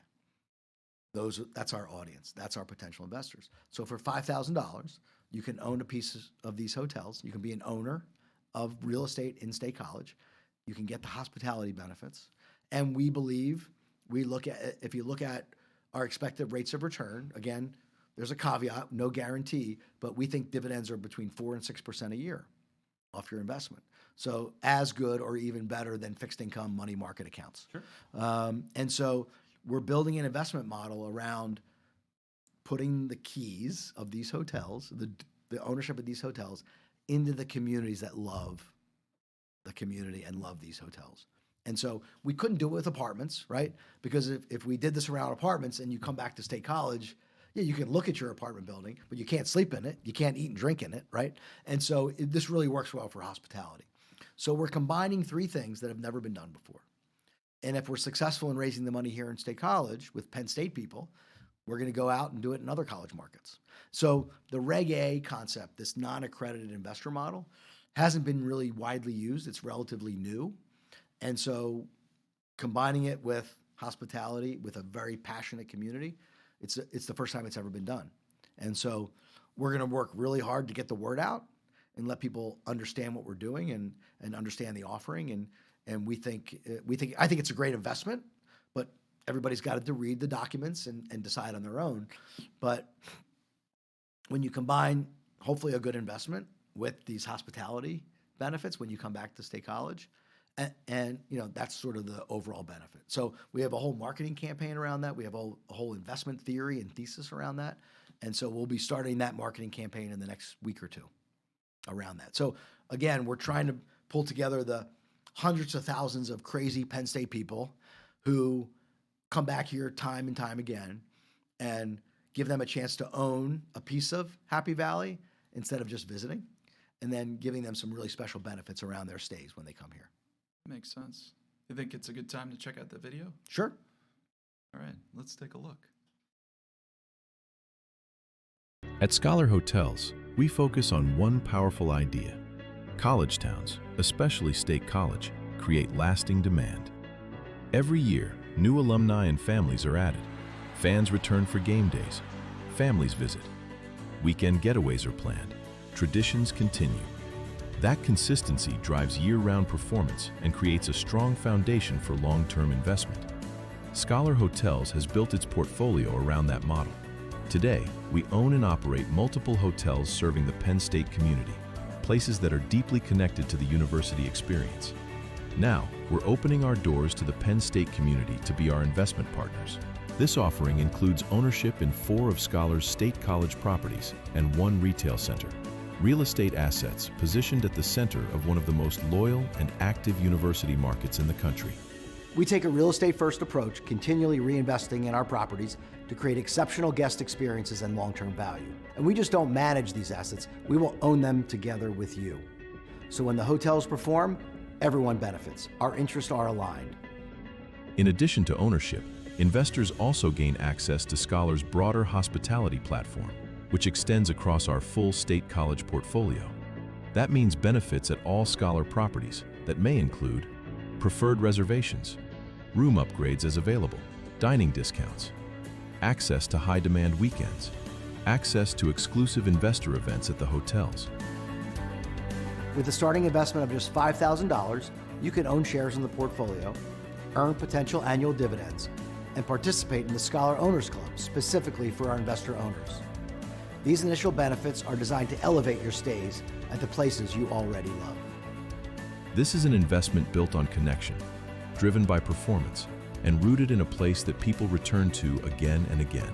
That's our audience. That's our potential investors. So for $5,000, you can own a piece of these hotels. You can be an owner of real estate in State College. You can get the hospitality benefits. And we believe, if you look at our expected rates of return, again, there's a caveat, no guarantee, but we think dividends are between 4% and 6% a year off your investment. So as good or even better than fixed income money market accounts. Sure. And so we're building an investment model around putting the keys of these hotels, the ownership of these hotels, into the communities that love the community and love these hotels. And so we couldn't do it with apartments, right? Because if we did this around apartments and you come back to State College, yeah, you can look at your apartment building, but you can't sleep in it. You can't eat and drink in it, right? And so this really works well for hospitality. So we're combining 3 things that have never been done before. And if we're successful in raising the money here in State College with Penn State people, we're going to go out and do it in other college markets. So the Reg A concept, this non-accredited investor model, hasn't been really widely used. It's relatively new. And so combining it with hospitality, with a very passionate community, it's the first time it's ever been done. And so we're going to work really hard to get the word out and let people understand what we're doing and understand the offering. And I think it's a great investment, but everybody's got to read the documents and decide on their own. But when you combine hopefully a good investment with these hospitality benefits when you come back to State College, and that's sort of the overall benefit. So we have a whole marketing campaign around that. We have a whole investment theory and thesis around that. And so we'll be starting that marketing campaign in the next week or 2 around that. So again, we're trying to pull together the hundreds of thousands of crazy Penn State people who come back here time and time again and give them a chance to own a piece of Happy Valley instead of just visiting, and then giving them some really special benefits around their stays when they come here. Makes sense. You think it's a good time to check out the video? Sure. All right, let's take a look. At Scholar Hotels, we focus on one powerful idea. College towns, especially State College, create lasting demand. Every year, new alumni and families are added. Fans return for game days. Families visit. Weekend getaways are planned. Traditions continue. That consistency drives year-round performance and creates a strong foundation for long-term investment. Scholar Hotels has built its portfolio around that model. Today, we own and operate multiple hotels serving the Penn State community, places that are deeply connected to the university experience. Now, we're opening our doors to the Penn State community to be our investment partners. This offering includes ownership in 4 of Scholar's State College properties and 1 retail center. Real estate assets positioned at the center of one of the most loyal and active university markets in the country. We take a real estate first approach, continually reinvesting in our properties to create exceptional guest experiences and long-term value. And we just don't manage these assets, we will own them together with you. So when the hotels perform, everyone benefits. Our interests are aligned. In addition to ownership, investors also gain access to Scholar's broader hospitality platform, which extends across our full State College portfolio. That means benefits at all Scholar properties that may include preferred reservations, room upgrades as available, dining discounts, access to high-demand weekends, access to exclusive investor events at the hotels. With a starting investment of just $5,000, you can own shares in the portfolio, earn potential annual dividends, and participate in the Scholar Owners Club specifically for our investor owners. These initial benefits are designed to elevate your stays at the places you already love. This is an investment built on connection, driven by performance, and rooted in a place that people return to again and again.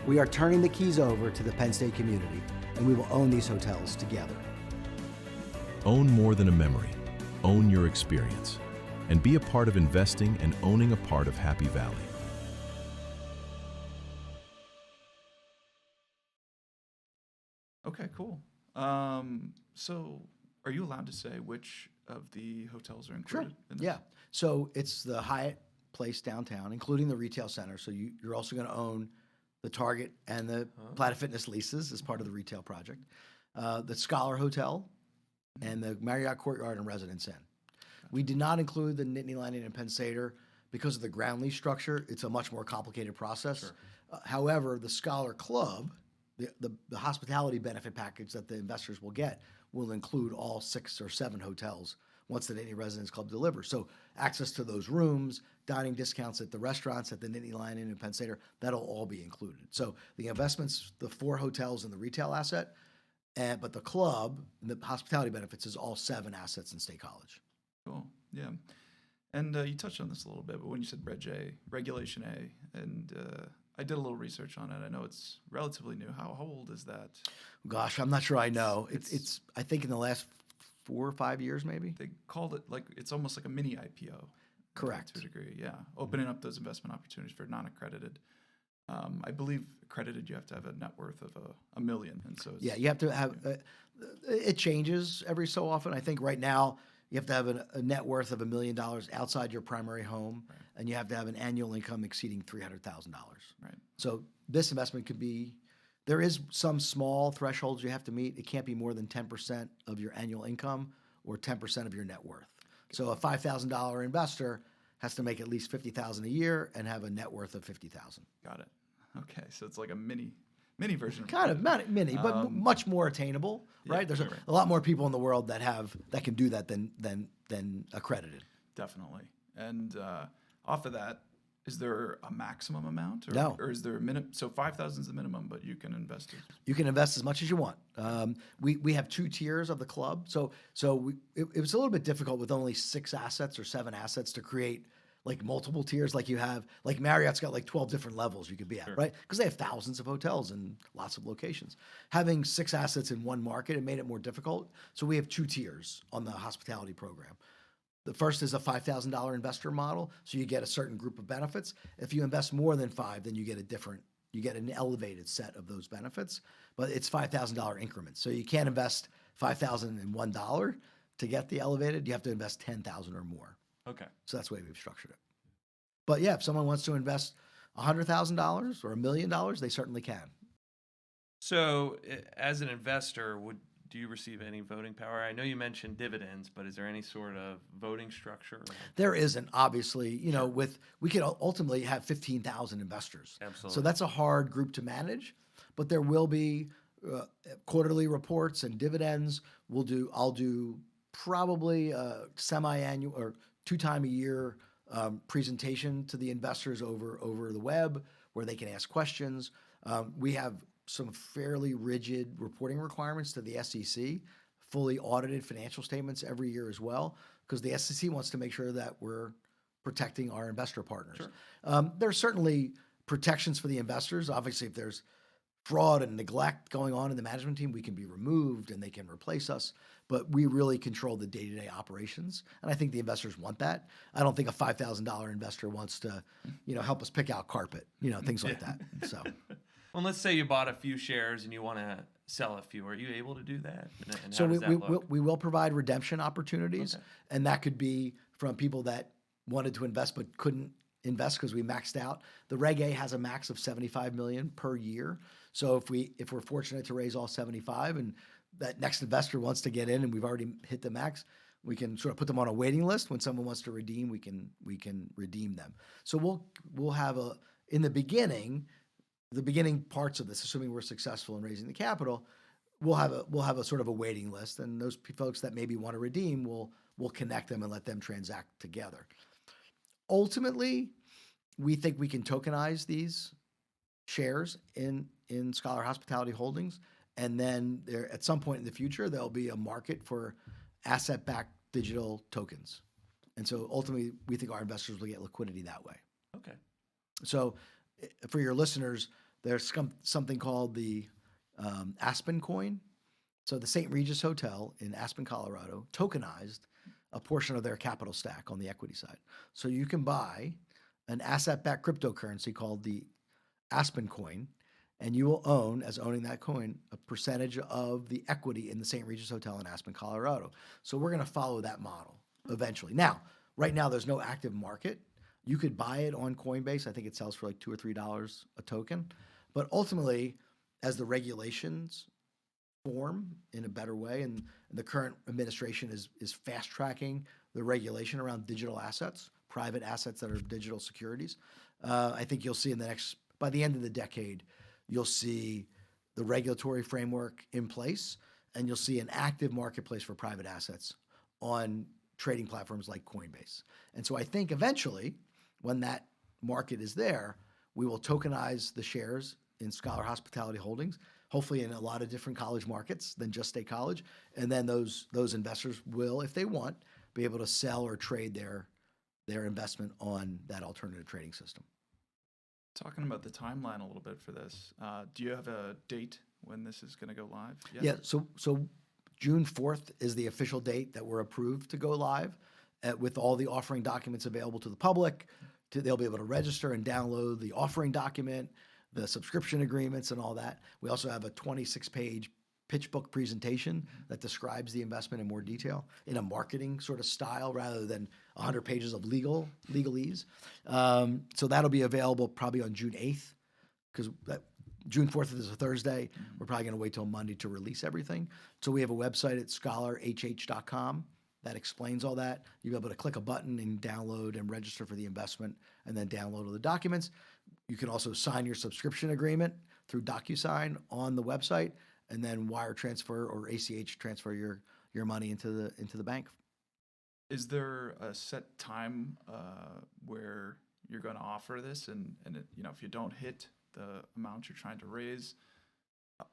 We are turning the keys over to the Penn State community, and we will own these hotels together. Own more than a memory. Own your experience. And be a part of investing and owning a part of Happy Valley. Okay, cool. So are you allowed to say which of the hotels are included in this? Yeah. So it's the Hyatt Place downtown, including the retail center. So you're also going to own the Target and the Planet Fitness leases as part of the retail project. The Scholar Hotel and the Marriott Courtyard and Residence Inn. We did not include the Nittany Landing and Penn State because of the ground lease structure. It's a much more complicated process. Sure. However, the Scholar Club, the hospitality benefit package that the investors will get, will include all 6 or 7 hotels once the Nittany Residence Club delivers. So access to those rooms, dining discounts at the restaurants at the Nittany Landing and Penn State, that'll all be included. So the investments, the 4 hotels and the retail asset, but the club, the hospitality benefits is all 7 assets in State College. Cool. Yeah. And you touched on this a little bit, but when you said Regulation A, and I did a little research on it. I know it's relatively new. How old is that? Gosh, I'm not sure I know. It's I think in the last 4 or 5 years, maybe. They called it it's almost like a mini IPO. Correct. To a degree, yeah. Opening up those investment opportunities for non-accredited. I believe accredited, you have to have a net worth of $1 million, and so Yeah, you have to have. It changes every so often. I think right now you have to have a net worth of $1 million outside your primary home, Right. and you have to have an annual income exceeding $300,000. Right. So this investment could be. There is some small thresholds you have to meet. It can't be more than 10% of your annual income or 10% of your net worth. So a $5,000 investor has to make at least $50,000 a year and have a net worth of $50,000. Got it. Okay, so it's like a mini version. Kind of not mini, but much more attainable, yeah, right? There's right. a lot more people in the world that can do that than accredited. Definitely. And off of that, is there a maximum amount? Or, No. Or is there a minimum? So 5,000 is the minimum, but you can invest it. You can invest as much as you want. We have 2 tiers of the club, so it was a little bit difficult with only 6 assets or 7 assets to create like multiple tiers, like you have, like Marriott's got like 12 different levels you could be at, Sure. right? Because they have thousands of hotels and lots of locations. Having 6 assets in one market, it made it more difficult. So we have 2 tiers on the hospitality program. The first is a $5,000 investor model, so you get a certain group of benefits. If you invest more than 5, then you get an elevated set of those benefits, but it's $5,000 increments. So you can't invest $5,000 in $1 to get the elevated. You have to invest $10,000 or more. Okay. So that's the way we've structured it. But yeah, if someone wants to invest $100,000 or $1 million, they certainly can. So, as an investor, do you receive any voting power? I know you mentioned dividends, but is there any sort of voting structure? There isn't, obviously. We could ultimately have 15,000 investors. Absolutely. So that's a hard group to manage, but there will be quarterly reports and dividends. I'll do probably a semi-annual or 2 times a year presentation to the investors over the web where they can ask questions. We have some fairly rigid reporting requirements to the SEC, fully audited financial statements every year as well, because the SEC wants to make sure that we're protecting our investor partners. Sure. There's certainly protections for the investors. Obviously, if there's fraud and neglect going on in the management team, we can be removed and they can replace us. But we really control the day-to-day operations, and I think the investors want that. I don't think a $5,000 investor wants to, help us pick out carpet, things like that. So, Well, let's say you bought a few shares and you want to sell a few. Are you able to do that? And so how does that look? we will provide redemption opportunities, Okay. and that could be from people that wanted to invest but couldn't invest because we maxed out. The Reg A has a max of 75 million per year. So if we're fortunate to raise all 75 and that next investor wants to get in and we've already hit the max, we can sort of put them on a waiting list. When someone wants to redeem, we can redeem them. So we'll have in the beginning parts of this, assuming we're successful in raising the capital, we'll have a sort of a waiting list, and those folks that maybe want to redeem, we'll connect them and let them transact together. Ultimately, we think we can tokenize these shares in Scholar Hospitality Holdings, and then at some point in the future, there'll be a market for asset-backed digital tokens. And so ultimately, we think our investors will get liquidity that way. Okay. So for your listeners, there's something called the Aspen coin. So the St. Regis Hotel in Aspen, Colorado, tokenized a portion of their capital stack on the equity side. So you can buy an asset-backed cryptocurrency called the Aspen coin, and you will own, as owning that coin, a percentage of the equity in the St. Regis Hotel in Aspen, Colorado. So we're going to follow that model eventually. Now, right now, there's no active market. You could buy it on Coinbase. I think it sells for like $2 or $3 a token. But ultimately, as the regulations form in a better way, and the current administration is fast tracking the regulation around digital assets, private assets that are digital securities. I think you'll see by the end of the decade, you'll see the regulatory framework in place, and you'll see an active marketplace for private assets on trading platforms like Coinbase. And so I think eventually, when that market is there, we will tokenize the shares in Scholar Hospitality Holdings, hopefully in a lot of different college markets than just State College. And then those investors will, if they want, be able to sell or trade their investment on that alternative trading system. Talking about the timeline a little bit for this, do you have a date when this is going to go live? Yeah, so June 4th is the official date that we're approved to go live with all the offering documents available to the public. They'll be able to register and download the offering document, the subscription agreements, and all that. We also have a 26-page pitch book presentation that describes the investment in more detail in a marketing sort of style rather than 100 pages of legalese. So that'll be available probably on June 8th, because June 4th is a Thursday. We're probably going to wait till Monday to release everything. So we have a website at scholarhh.com that explains all that. You'll be able to click a button and download and register for the investment and then download all the documents. You can also sign your subscription agreement through DocuSign on the website and then wire transfer or ACH transfer your money into the bank. Is there a set time where you're going to offer this, and if you don't hit the amount you're trying to raise,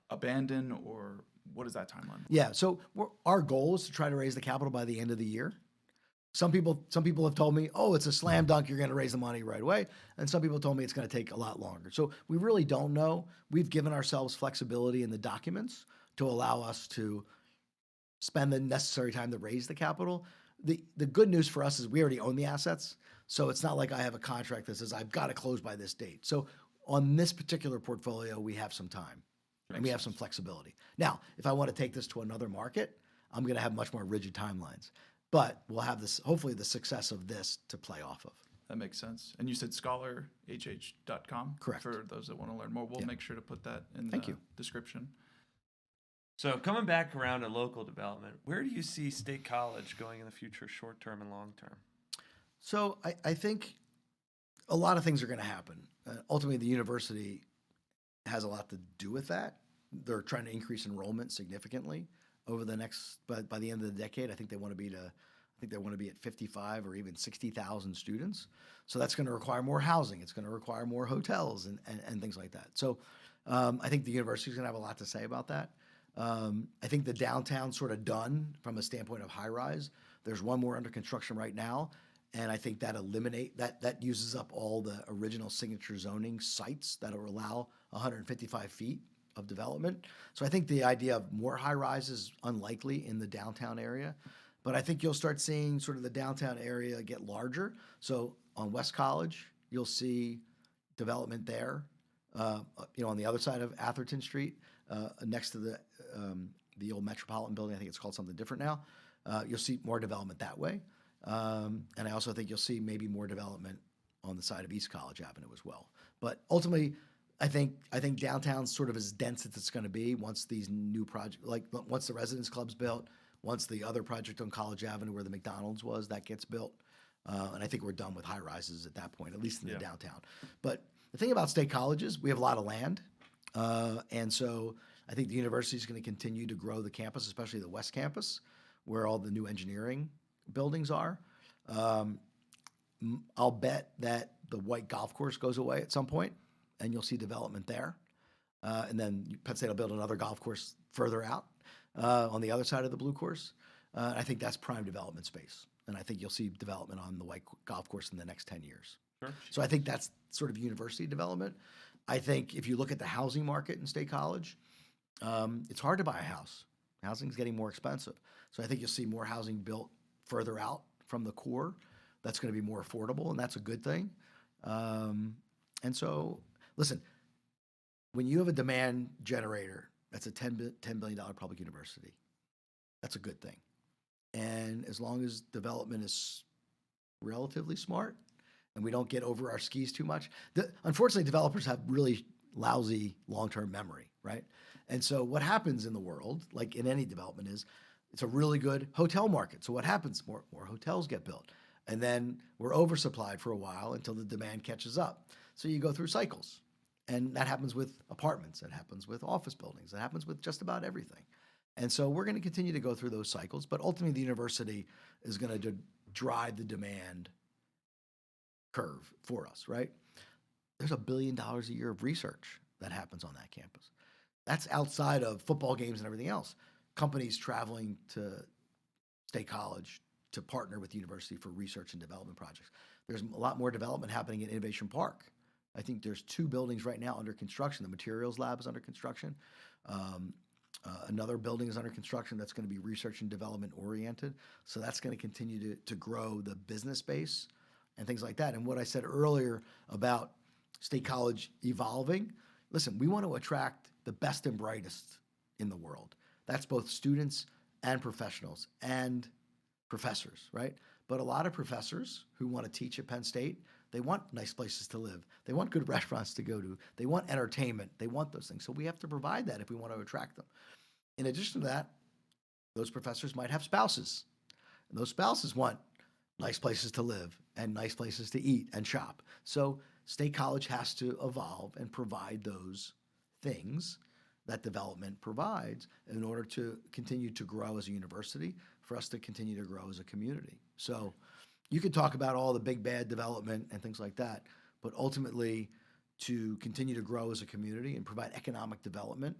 abandon, or what is that timeline look like? Yeah, so our goal is to try to raise the capital by the end of the year. Some people have told me, oh, it's a slam dunk, you're going to raise the money right away. And some people told me it's going to take a lot longer. So we really don't know. We've given ourselves flexibility in the documents to allow us to spend the necessary time to raise the capital. The good news for us is we already own the assets. So it's not like I have a contract that says I've got to close by this date. So on this particular portfolio, we have some time and we have some flexibility. Now, if I want to take this to another market, I'm going to have much more rigid timelines. But we'll have this, hopefully the success of this to play off of. That makes sense. And you said scholarhh.com? Correct. For those that want to learn more. We'll make sure to put that in the description. So coming back around to local development, where do you see State College going in the future, short term and long term? So I think a lot of things are going to happen. Ultimately, the university has a lot to do with that. They're trying to increase enrollment significantly over the next, by the end of the decade. I think they want to be at 55 or even 60,000 students. So that's going to require more housing. It's going to require more hotels and things like that. So I think the university is going to have a lot to say about that. I think the downtown's sort of done from a standpoint of high rise. There's one more under construction right now, and I think that uses up all the original signature zoning sites that will allow 155 feet of development. So I think the idea of more high rise is unlikely in the downtown area, but I think you'll start seeing sort of the downtown area get larger. So on West College, you'll see development there. On the other side of Atherton Street, next to the old Metropolitan building, I think it's called something different now. You'll see more development that way. And I also think you'll see maybe more development on the side of East College Avenue as well. But ultimately, I think downtown's sort of as dense as it's going to be once these new projects, like once the Residence Club's built, once the other project on College Avenue where the McDonald's was, that gets built. And I think we're done with high rises at that point, at least in the downtown. But the thing about state colleges, we have a lot of land. And so I think the university is going to continue to grow the campus, especially the West Campus, where all the new engineering buildings are. I'll bet that the white golf course goes away at some point, and you'll see development there. And then Penn State will build another golf course further out on the other side of the blue course. I think that's prime development space. And I think you'll see development on the white golf course in the next 10 years. Sure. So I think that's sort of university development. I think if you look at the housing market in State College, it's hard to buy a house. Housing's getting more expensive. So I think you'll see more housing built further out from the core. That's going to be more affordable, and that's a good thing. And so, listen, when you have a demand generator that's a $10 billion public university, that's a good thing. And as long as development is relatively smart and we don't get over our skis too much, unfortunately, developers have really lousy long-term memory, right? And so what happens in the world, like in any development, is it's a really good hotel market. So what happens? More hotels get built. And then we're oversupplied for a while until the demand catches up. So you go through cycles. And that happens with apartments. It happens with office buildings. It happens with just about everything. And so we're going to continue to go through those cycles. But ultimately, the university is going to drive the demand curve for us, right? There's $1 billion a year of research that happens on that campus. That's outside of football games and everything else. Companies traveling to State College to partner with the university for research and development projects. There's a lot more development happening at Innovation Park. I think there's 2 buildings right now under construction. The materials lab is under construction. Another building is under construction that's going to be research and development oriented. So that's going to continue to grow the business base and things like that. And what I said earlier about State College evolving, listen, we want to attract the best and brightest in the world. That's both students and professionals and professors, right? But a lot of professors who want to teach at Penn State, they want nice places to live. They want good restaurants to go to. They want entertainment. They want those things. So we have to provide that if we want to attract them. In addition to that, those professors might have spouses. And those spouses want nice places to live and nice places to eat and shop. So State College has to evolve and provide those things that development provides in order to continue to grow as a university, for us to continue to grow as a community. So you could talk about all the big bad development and things like that, but ultimately to continue to grow as a community and provide economic development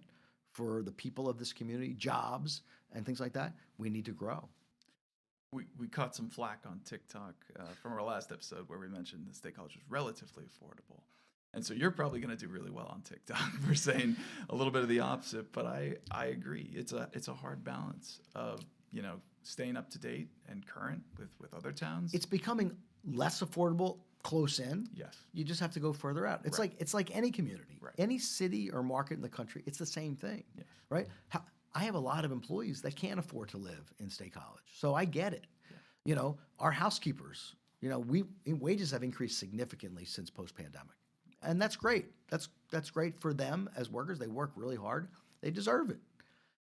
for the people of this community, jobs and things like that, we need to grow. We caught some flack on TikTok from our last episode where we mentioned the State College was relatively affordable. And so you're probably going to do really well on TikTok for saying a little bit of the opposite, but I agree. It's a hard balance of, staying up to date and current with other towns. It's becoming less affordable close in. Yes. You just have to go further out. It's Right. like any community, Right. any city or market in the country. It's the same thing, Yes. right? I have a lot of employees that can't afford to live in State College, so I get it. Yeah. Our housekeepers, wages have increased significantly since post-pandemic, and that's great. That's great for them as workers. They work really hard. They deserve it.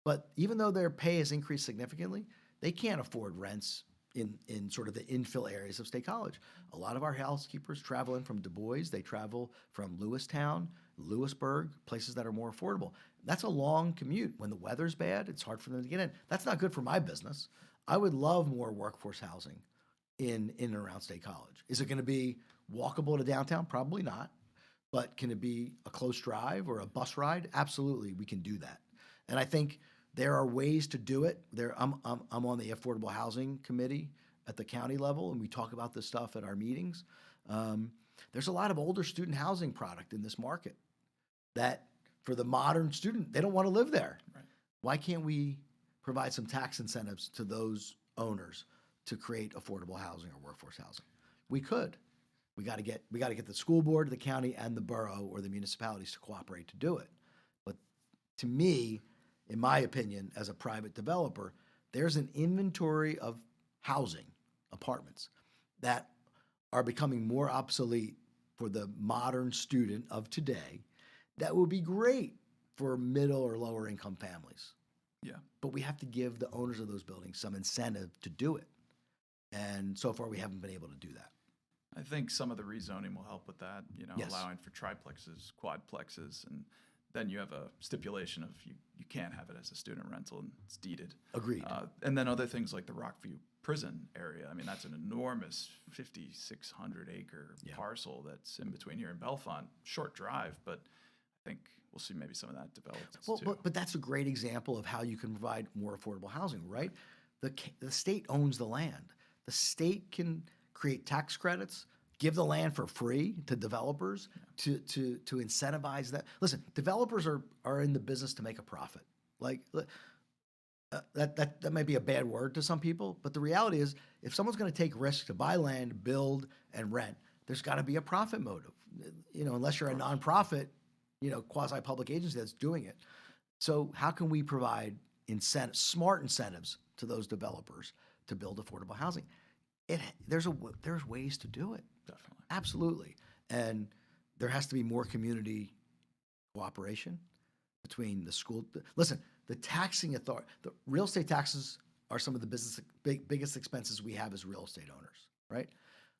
But even though their pay has increased significantly, they can't afford rents in sort of the infill areas of State College. A lot of our housekeepers travel in from Du Bois. They travel from Lewistown, Lewisburg, places that are more affordable. That's a long commute. When the weather's bad, it's hard for them to get in. That's not good for my business. I would love more workforce housing in and around State College. Is it going to be walkable to downtown? Probably not. But can it be a close drive or a bus ride? Absolutely, we can do that. And I think There are ways to do it. I'm on the Affordable Housing Committee at the county level, and we talk about this stuff at our meetings. There's a lot of older student housing product in this market that for the modern student, they don't want to live there. Right. Why can't we provide some tax incentives to those owners to create affordable housing or workforce housing? We could. We got to get the school board, the county, and the borough or the municipalities to cooperate to do it. But to me, in my opinion, as a private developer, there's an inventory of housing, apartments, that are becoming more obsolete for the modern student of today that would be great for middle or lower income families. Yeah. But we have to give the owners of those buildings some incentive to do it. And so far, we haven't been able to do that. I think some of the rezoning will help with that, Yes. allowing for triplexes, quadplexes, and then you have a stipulation of you can't have it as a student rental and it's deeded. Agreed. And then other things like the Rockview prison area. I mean, that's an enormous 5,600 acre Yeah. parcel that's in between here and Bellefonte. Short drive, but I think we'll see maybe some of that develop Well, too. but that's a great example of how you can provide more affordable housing, right? The state owns the land. The state can create tax credits, give the land for free to developers to incentivize that. Listen, developers are in the business to make a profit. Like that might be a bad word to some people, but the reality is, if someone's going to take risks to buy land, build, and rent, there's got to be a profit motive. Unless you're a nonprofit, quasi-public agency that's doing it. So how can we provide smart incentives to those developers to build affordable housing? There's ways to do it. Definitely. Absolutely. And there has to be more community cooperation between the school. Listen, the taxing authority, the real estate taxes are some of the biggest expenses we have as real estate owners, right?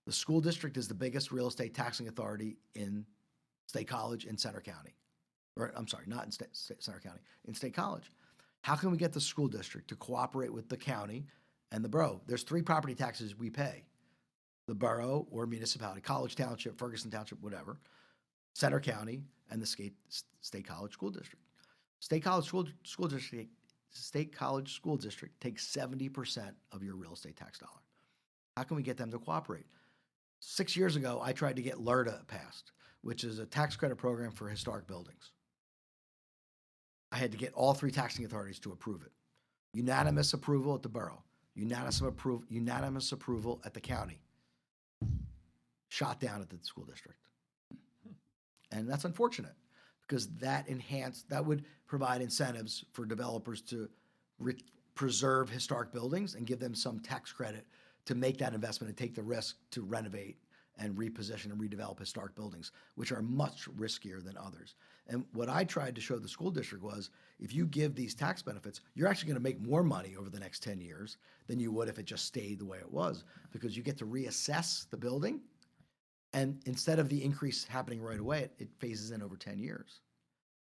The school district is the biggest real estate taxing authority in State College in Center County. Or I'm sorry, not in Center County, in State College. How can we get the school district to cooperate with the county and the borough? There's 3 property taxes we pay: the borough or municipality, College Township, Ferguson Township, whatever, Center County, and the State College School District. State College School District takes 70% of your real estate tax dollar. How can we get them to cooperate? 6 years ago, I tried to get LRTA passed, which is a tax credit program for historic buildings. I had to get all 3 taxing authorities to approve it. Unanimous approval at the borough, unanimous approval at the county, shot down at the school district. And that's unfortunate, because that would provide incentives for developers to preserve historic buildings and give them some tax credit to make that investment and take the risk to renovate and reposition and redevelop historic buildings, which are much riskier than others. And what I tried to show the school district was, if you give these tax benefits, you're actually going to make more money over the next 10 years than you would if it just stayed the way it was, because you get to reassess the building. And instead of the increase happening right away, it phases in over 10 years.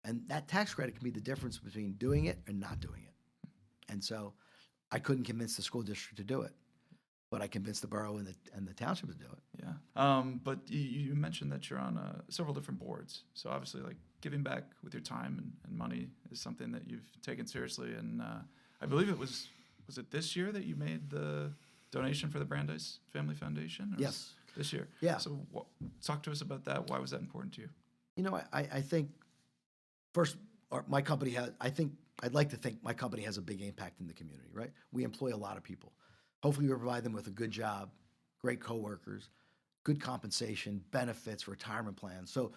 And that tax credit can be the difference between doing it and not doing it. And so I couldn't convince the school district to do it, but I convinced the borough and the township to do it. Yeah. But you mentioned that you're on several different boards. So obviously, like, giving back with your time and money is something that you've taken seriously. And I believe was it this year that you made the donation for the Brandeis Family Foundation? Or Yes. This year. Yeah. So talk to us about that. Why was that important to you? I think first, my company I'd like to think my company has a big impact in the community, right? We employ a lot of people. Hopefully we provide them with a good job, great coworkers, good compensation, benefits, retirement plans. So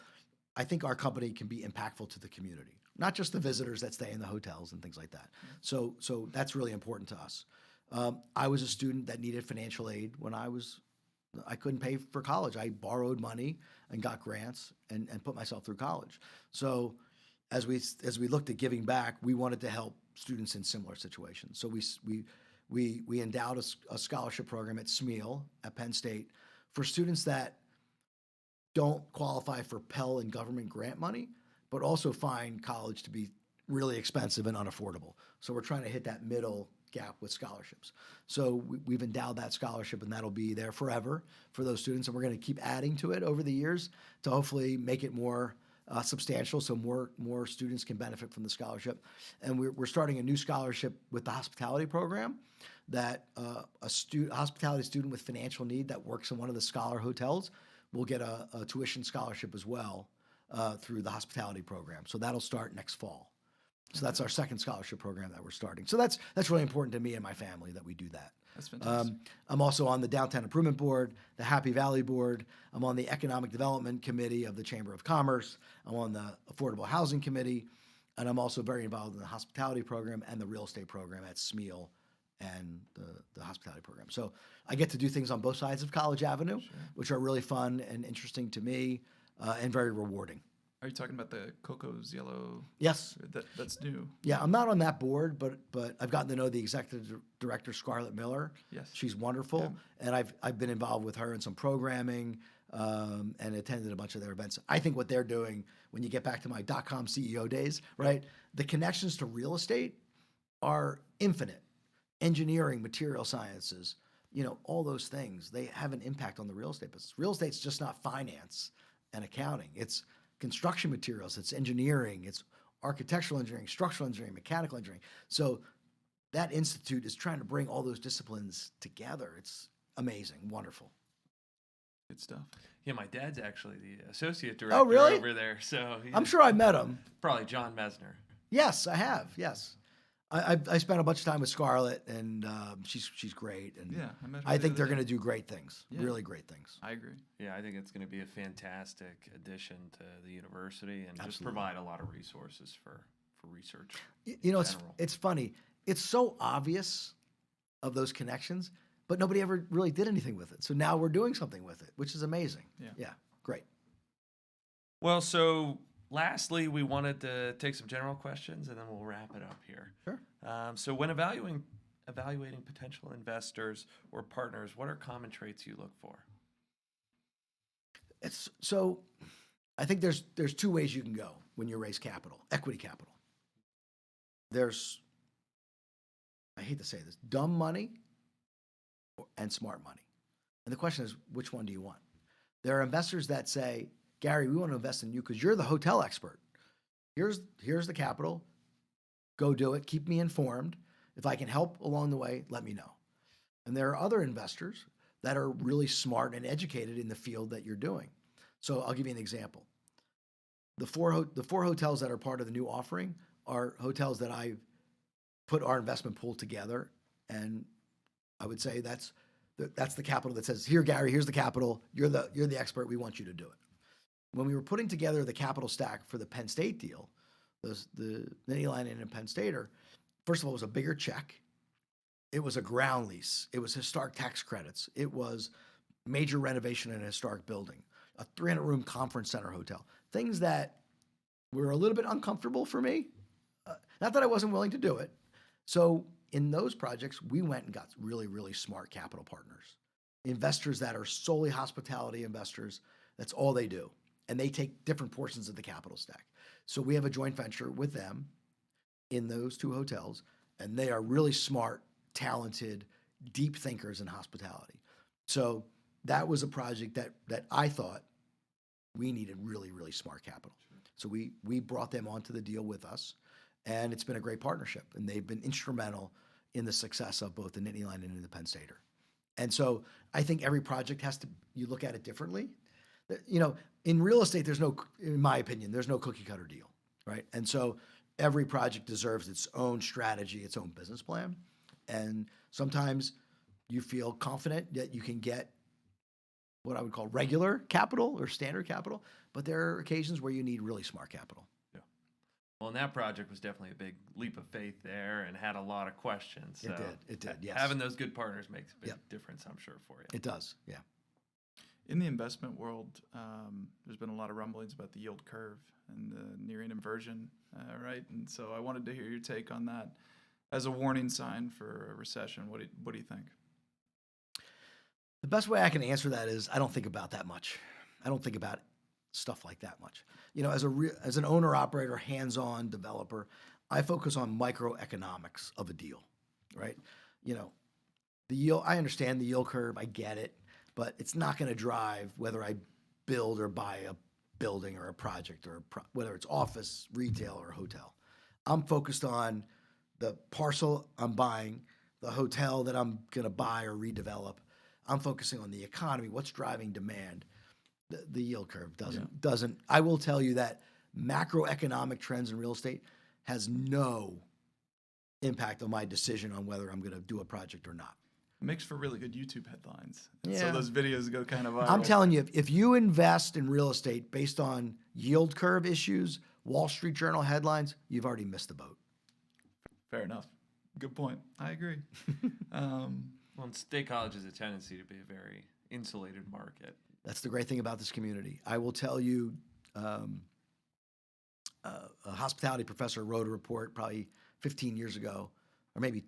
I think our company can be impactful to the community, not just the visitors that stay in the hotels and things like that. So that's really important to us. I was a student that needed financial aid when I couldn't pay for college. I borrowed money and got grants and put myself through college. So as we looked at giving back, we wanted to help students in similar situations. So we endowed a scholarship program at SMEAL at Penn State for students that don't qualify for Pell and government grant money, but also find college to be really expensive and unaffordable. So we're trying to hit that middle gap with scholarships. So we've endowed that scholarship, and that'll be there forever for those students. And we're going to keep adding to it over the years to hopefully make it more substantial, so more students can benefit from the scholarship. And we're starting a new scholarship with the hospitality program that a hospitality student with financial need that works in one of the Scholar hotels will get a tuition scholarship as well through the hospitality program. So that'll start next fall. So that's our second scholarship program that we're starting. So that's really important to me and my family that we do that. That's fantastic. I'm also on the Downtown Improvement Board, the Happy Valley Board. I'm on the Economic Development Committee of the Chamber of Commerce. I'm on the Affordable Housing Committee. And I'm also very involved in the hospitality program and the real estate program at SMEAL and the hospitality program. So I get to do things on both sides of College Avenue, which are really fun and interesting to me and very rewarding. Are you talking about the Coco's Yellow? Yes. That's new. Yeah, I'm not on that board, but I've gotten to know the executive director, Scarlett Miller. Yes. She's wonderful, and I've been involved with her in some programming and attended a bunch of their events. I think what they're doing, when you get back to my .com CEO days, right? The connections to real estate are infinite. Engineering, material sciences, all those things, they have an impact on the real estate business. Real estate's just not finance and accounting. It's construction materials, it's engineering, it's architectural engineering, structural engineering, mechanical engineering. So that institute is trying to bring all those disciplines together. It's amazing, wonderful. Good stuff. Yeah, my dad's actually the associate director really? over there. So I'm sure I met him. probably John Mesner. Yes, I have. Yes, I spent a bunch of time with Scarlett, and she's great. And Yeah, I met her I the think other they're day. going to do great things, Yeah. really great things. I agree. Yeah, I think it's going to be a fantastic addition to the university and just Absolutely. provide a lot of resources for research. It's general. it's funny. It's so obvious of those connections, but nobody ever really did anything with it. So now we're doing something with it, which is amazing. Yeah. Great. Well, so lastly, we wanted to take some general questions and then we'll wrap it up here. Sure. So when evaluating potential investors or partners, what are common traits you look for? I think there's two ways you can go when you raise capital, equity capital. There's, I hate to say this, dumb money and smart money. And the question is, which one do you want? There are investors that say, Gary, we want to invest in you because you're the hotel expert. Here's the capital. Go do it. Keep me informed. If I can help along the way, let me know. And there are other investors that are really smart and educated in the field that you're doing. So I'll give you an example. The four hotels that are part of the new offering are hotels that I've put our investment pool together, and I would say that's the capital that says, here, Gary, here's the capital. You're the expert. We want you to do it. When we were putting together the capital stack for the Penn State deal, the Nittany and Penn State, first of all, it was a bigger check. It was a ground lease. It was historic tax credits. It was major renovation in a historic building, a 300-room conference center hotel, things that were a little bit uncomfortable for me. Not that I wasn't willing to do it. So in those projects, we went and got really, really smart capital partners, investors that are solely hospitality investors. That's all they do. And they take different portions of the capital stack. So we have a joint venture with them in those two hotels, and they are really smart, talented, deep thinkers in hospitality. So that was a project that I thought we needed really, really smart capital. So we brought them onto the deal with us, and it's been a great partnership. And they've been instrumental in the success of both the Nittany and the Penn Stater. And so I think every project you look at it differently. In real estate, in my opinion, there's no cookie cutter deal, right? And so every project deserves its own strategy, its own business plan. And sometimes you feel confident that you can get what I would call regular capital or standard capital, but there are occasions where you need really smart capital. Yeah. Well, and that project was definitely a big leap of faith there and had a lot of questions. So It did, yes. Having those good partners makes a big difference, I'm sure, for you. It does, yeah. In the investment world, there's been a lot of rumblings about the yield curve and the nearing inversion, right? And so I wanted to hear your take on that as a warning sign for a recession. What do you think? The best way I can answer that is I don't think about that much. I don't think about stuff like that much. As an owner, operator, hands-on developer, I focus on microeconomics of a deal, right? The yield, I understand the yield curve, I get it, but it's not going to drive whether I build or buy building or a project or whether it's office, retail, or hotel. I'm focused on the parcel I'm buying, the hotel that I'm going to buy or redevelop. I'm focusing on the economy, what's driving demand. The yield curve doesn't. I will tell you that macroeconomic trends in real estate has no impact on my decision on whether I'm going to do a project or not. It makes for really good YouTube headlines. Yeah. So those videos go kind of viral. I'm telling you, if you invest in real estate based on yield curve issues, Wall Street Journal headlines, you've already missed the boat. Fair enough. Good point. I agree. Well, and State College has a tendency to be a very insulated market. That's the great thing about this community. I will tell you, a hospitality professor wrote a report probably 15 years ago, or maybe,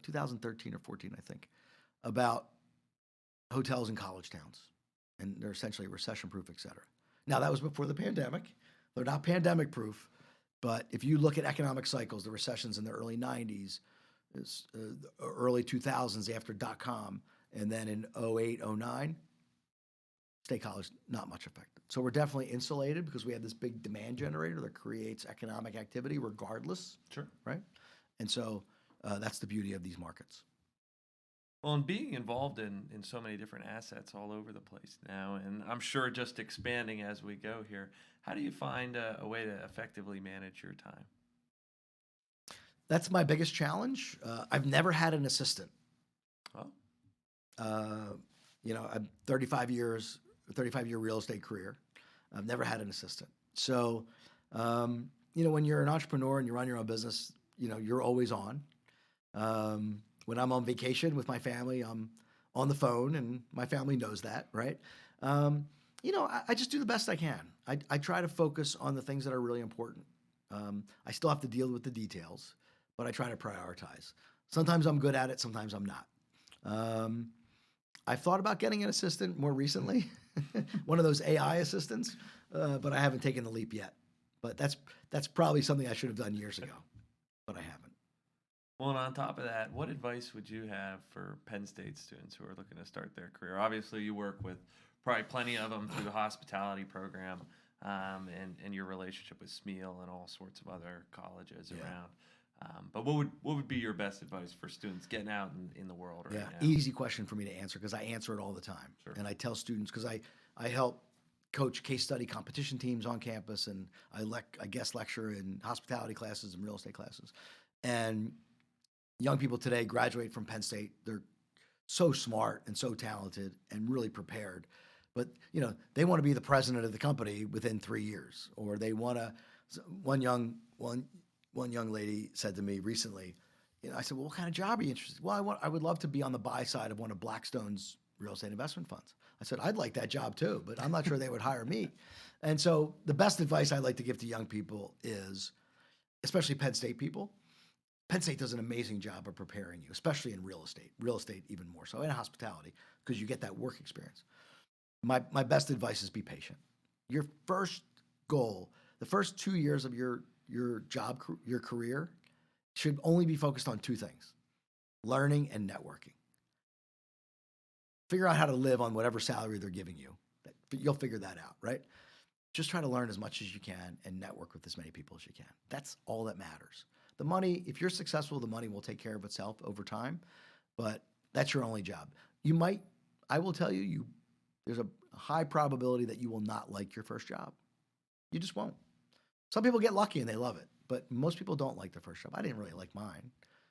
2013 or 14, I think, about hotels in college towns. And they're essentially recession-proof, et cetera. Now, that was before the pandemic. They're not pandemic-proof, but if you look at economic cycles, the recessions in the early 90s, the early 2000s after .com, and then in 08, 09, State College, not much affected. So we're definitely insulated because we have this big demand generator that creates economic activity regardless. Sure. Right? And so that's the beauty of these markets. Well, and being involved in so many different assets all over the place now, and I'm sure just expanding as we go here, how do you find a way to effectively manage your time? That's my biggest challenge. I've never had an assistant. Well, I'm 35-year real estate career. I've never had an assistant. So, when you're an entrepreneur and you run your own business, you're always on. When I'm on vacation with my family, I'm on the phone, and my family knows that, right? I just do the best I can. I try to focus on the things that are really important. I still have to deal with the details, but I try to prioritize. Sometimes I'm good at it, sometimes I'm not. I've thought about getting an assistant more recently, one of those AI assistants, but I haven't taken the leap yet. But that's probably something I should have done years ago, but I haven't. well, and on top of that, what advice would you have for Penn State students who are looking to start their career? Obviously, you work with probably plenty of them through the hospitality program and your relationship with Smeal and all sorts of other colleges around. But what would be your best advice for students getting out in the world right now? Easy question for me to answer because I answer it all the time. Sure. And I tell students, because I help coach case study competition teams on campus, and I guest lecture in hospitality classes and real estate classes. And young people today graduate from Penn State. They're so smart and so talented and really prepared. But, they want to be the president of the company within 3 years, or they want to. One young lady said to me recently, I said, well, what kind of job are you interested in? Well, I would love to be on the buy side of one of Blackstone's real estate investment funds. I said, I'd like that job too, but I'm not sure they would hire me. And so the best advice I like to give to young people is, especially Penn State people, Penn State does an amazing job of preparing you, especially in real estate even more so, and hospitality, because you get that work experience. My best advice is be patient. Your first goal, the first 2 years of your career should only be focused on two things: learning and networking. Figure out how to live on whatever salary they're giving you. You'll figure that out, right? Just try to learn as much as you can and network with as many people as you can. That's all that matters. The money, if you're successful, the money will take care of itself over time, but that's your only job. I will tell you, there's a high probability that you will not like your first job. You just won't. Some people get lucky and they love it, but most people don't like their first job. I didn't really like mine,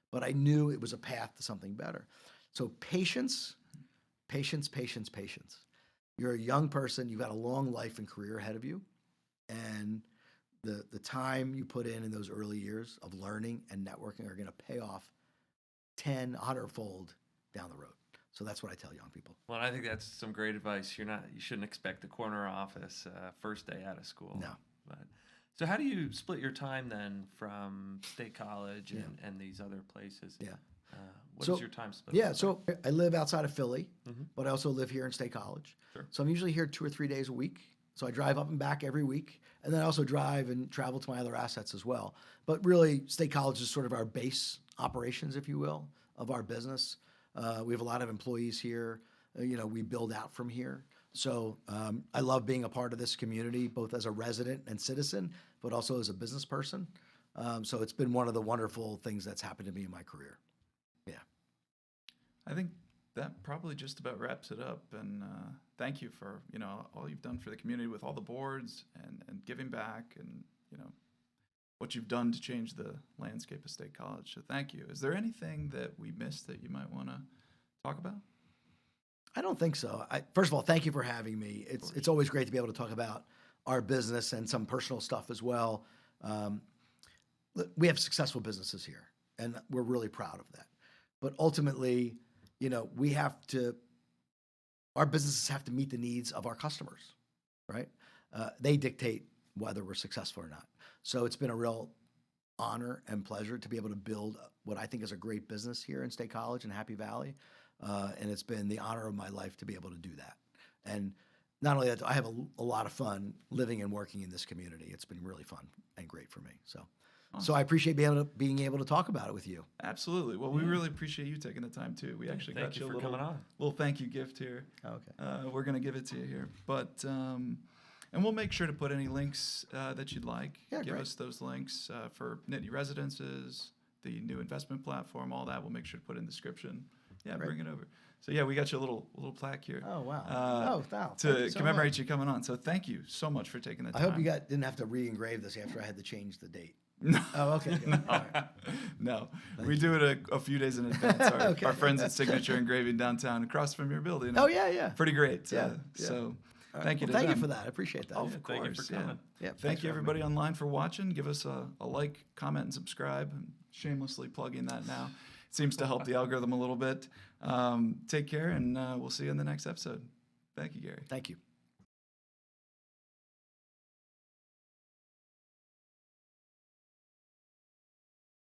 but I knew it was a path to something better. So patience. You're a young person. You've got a long life and career ahead of you. And the time you put in those early years of learning and networking are going to pay off 100-fold down the road. So that's what I tell young people. Well, I think that's some great advice. You shouldn't expect a corner office first day out of school. No. But so how do you split your time then from State College and these other places? Yeah. What is your time split? Yeah, so I live outside of Philly, Mm-hmm. but I also live here in State College. Sure. So I'm usually here 2 or 3 days a week. So I drive up and back every week, and then I also drive and travel to my other assets as well. But really, State College is sort of our base operations, if you will, of our business. We have a lot of employees here. We build out from here. So I love being a part of this community, both as a resident and citizen, but also as a business person. So it's been one of the wonderful things that's happened to me in my career. Yeah. I think that probably just about wraps it up. And thank you for, all you've done for the community with all the boards and giving back and, what you've done to change the landscape of State College. So thank you. Is there anything that we missed that you might want to talk about? I don't think so. First of all, thank you for having me. It's always great to be able to talk about our business and some personal stuff as well. We have successful businesses here, and we're really proud of that. But ultimately, our businesses have to meet the needs of our customers, right? They dictate whether we're successful or not. So it's been a real honor and pleasure to be able to build what I think is a great business here in State College in Happy Valley. And it's been the honor of my life to be able to do that. And not only that, I have a lot of fun living and working in this community. It's been really fun and great for me. So I appreciate being able to talk about it with you. Absolutely. Well, we really appreciate you taking the time too. We actually Thank got you you a for coming on. little thank you gift here. Okay. We're going to give it to you here. But and we'll make sure to put any links that you'd like. Yeah, Give great. us those links for Nittany Residences, the new investment platform, all that. We'll make sure to put in the description. Yeah, Great. bring it over. So yeah, we got you a little plaque here. Oh, wow. Wow. Thank To you so commemorate much. you coming on. So thank you so much for taking the I time. hope you didn't have to re-engrave this after I had to change the date. No. Oh, okay. Good. All right. No, we do it a few days in advance. Okay. Our friends at Signature Engraving downtown, across from your building. Oh, yeah. Pretty great. Yeah, So All right. thank you. Well, to thank you them. for that. I appreciate that. Of Yeah, course. thank you for coming. Yeah, thanks Thank for you, having everybody online for watching. Give us a like, comment, and subscribe. I'm shamelessly plugging that now. It seems to help the algorithm a little bit. Take care, and we'll see you in the next episode. Thank you, Gary. Thank you.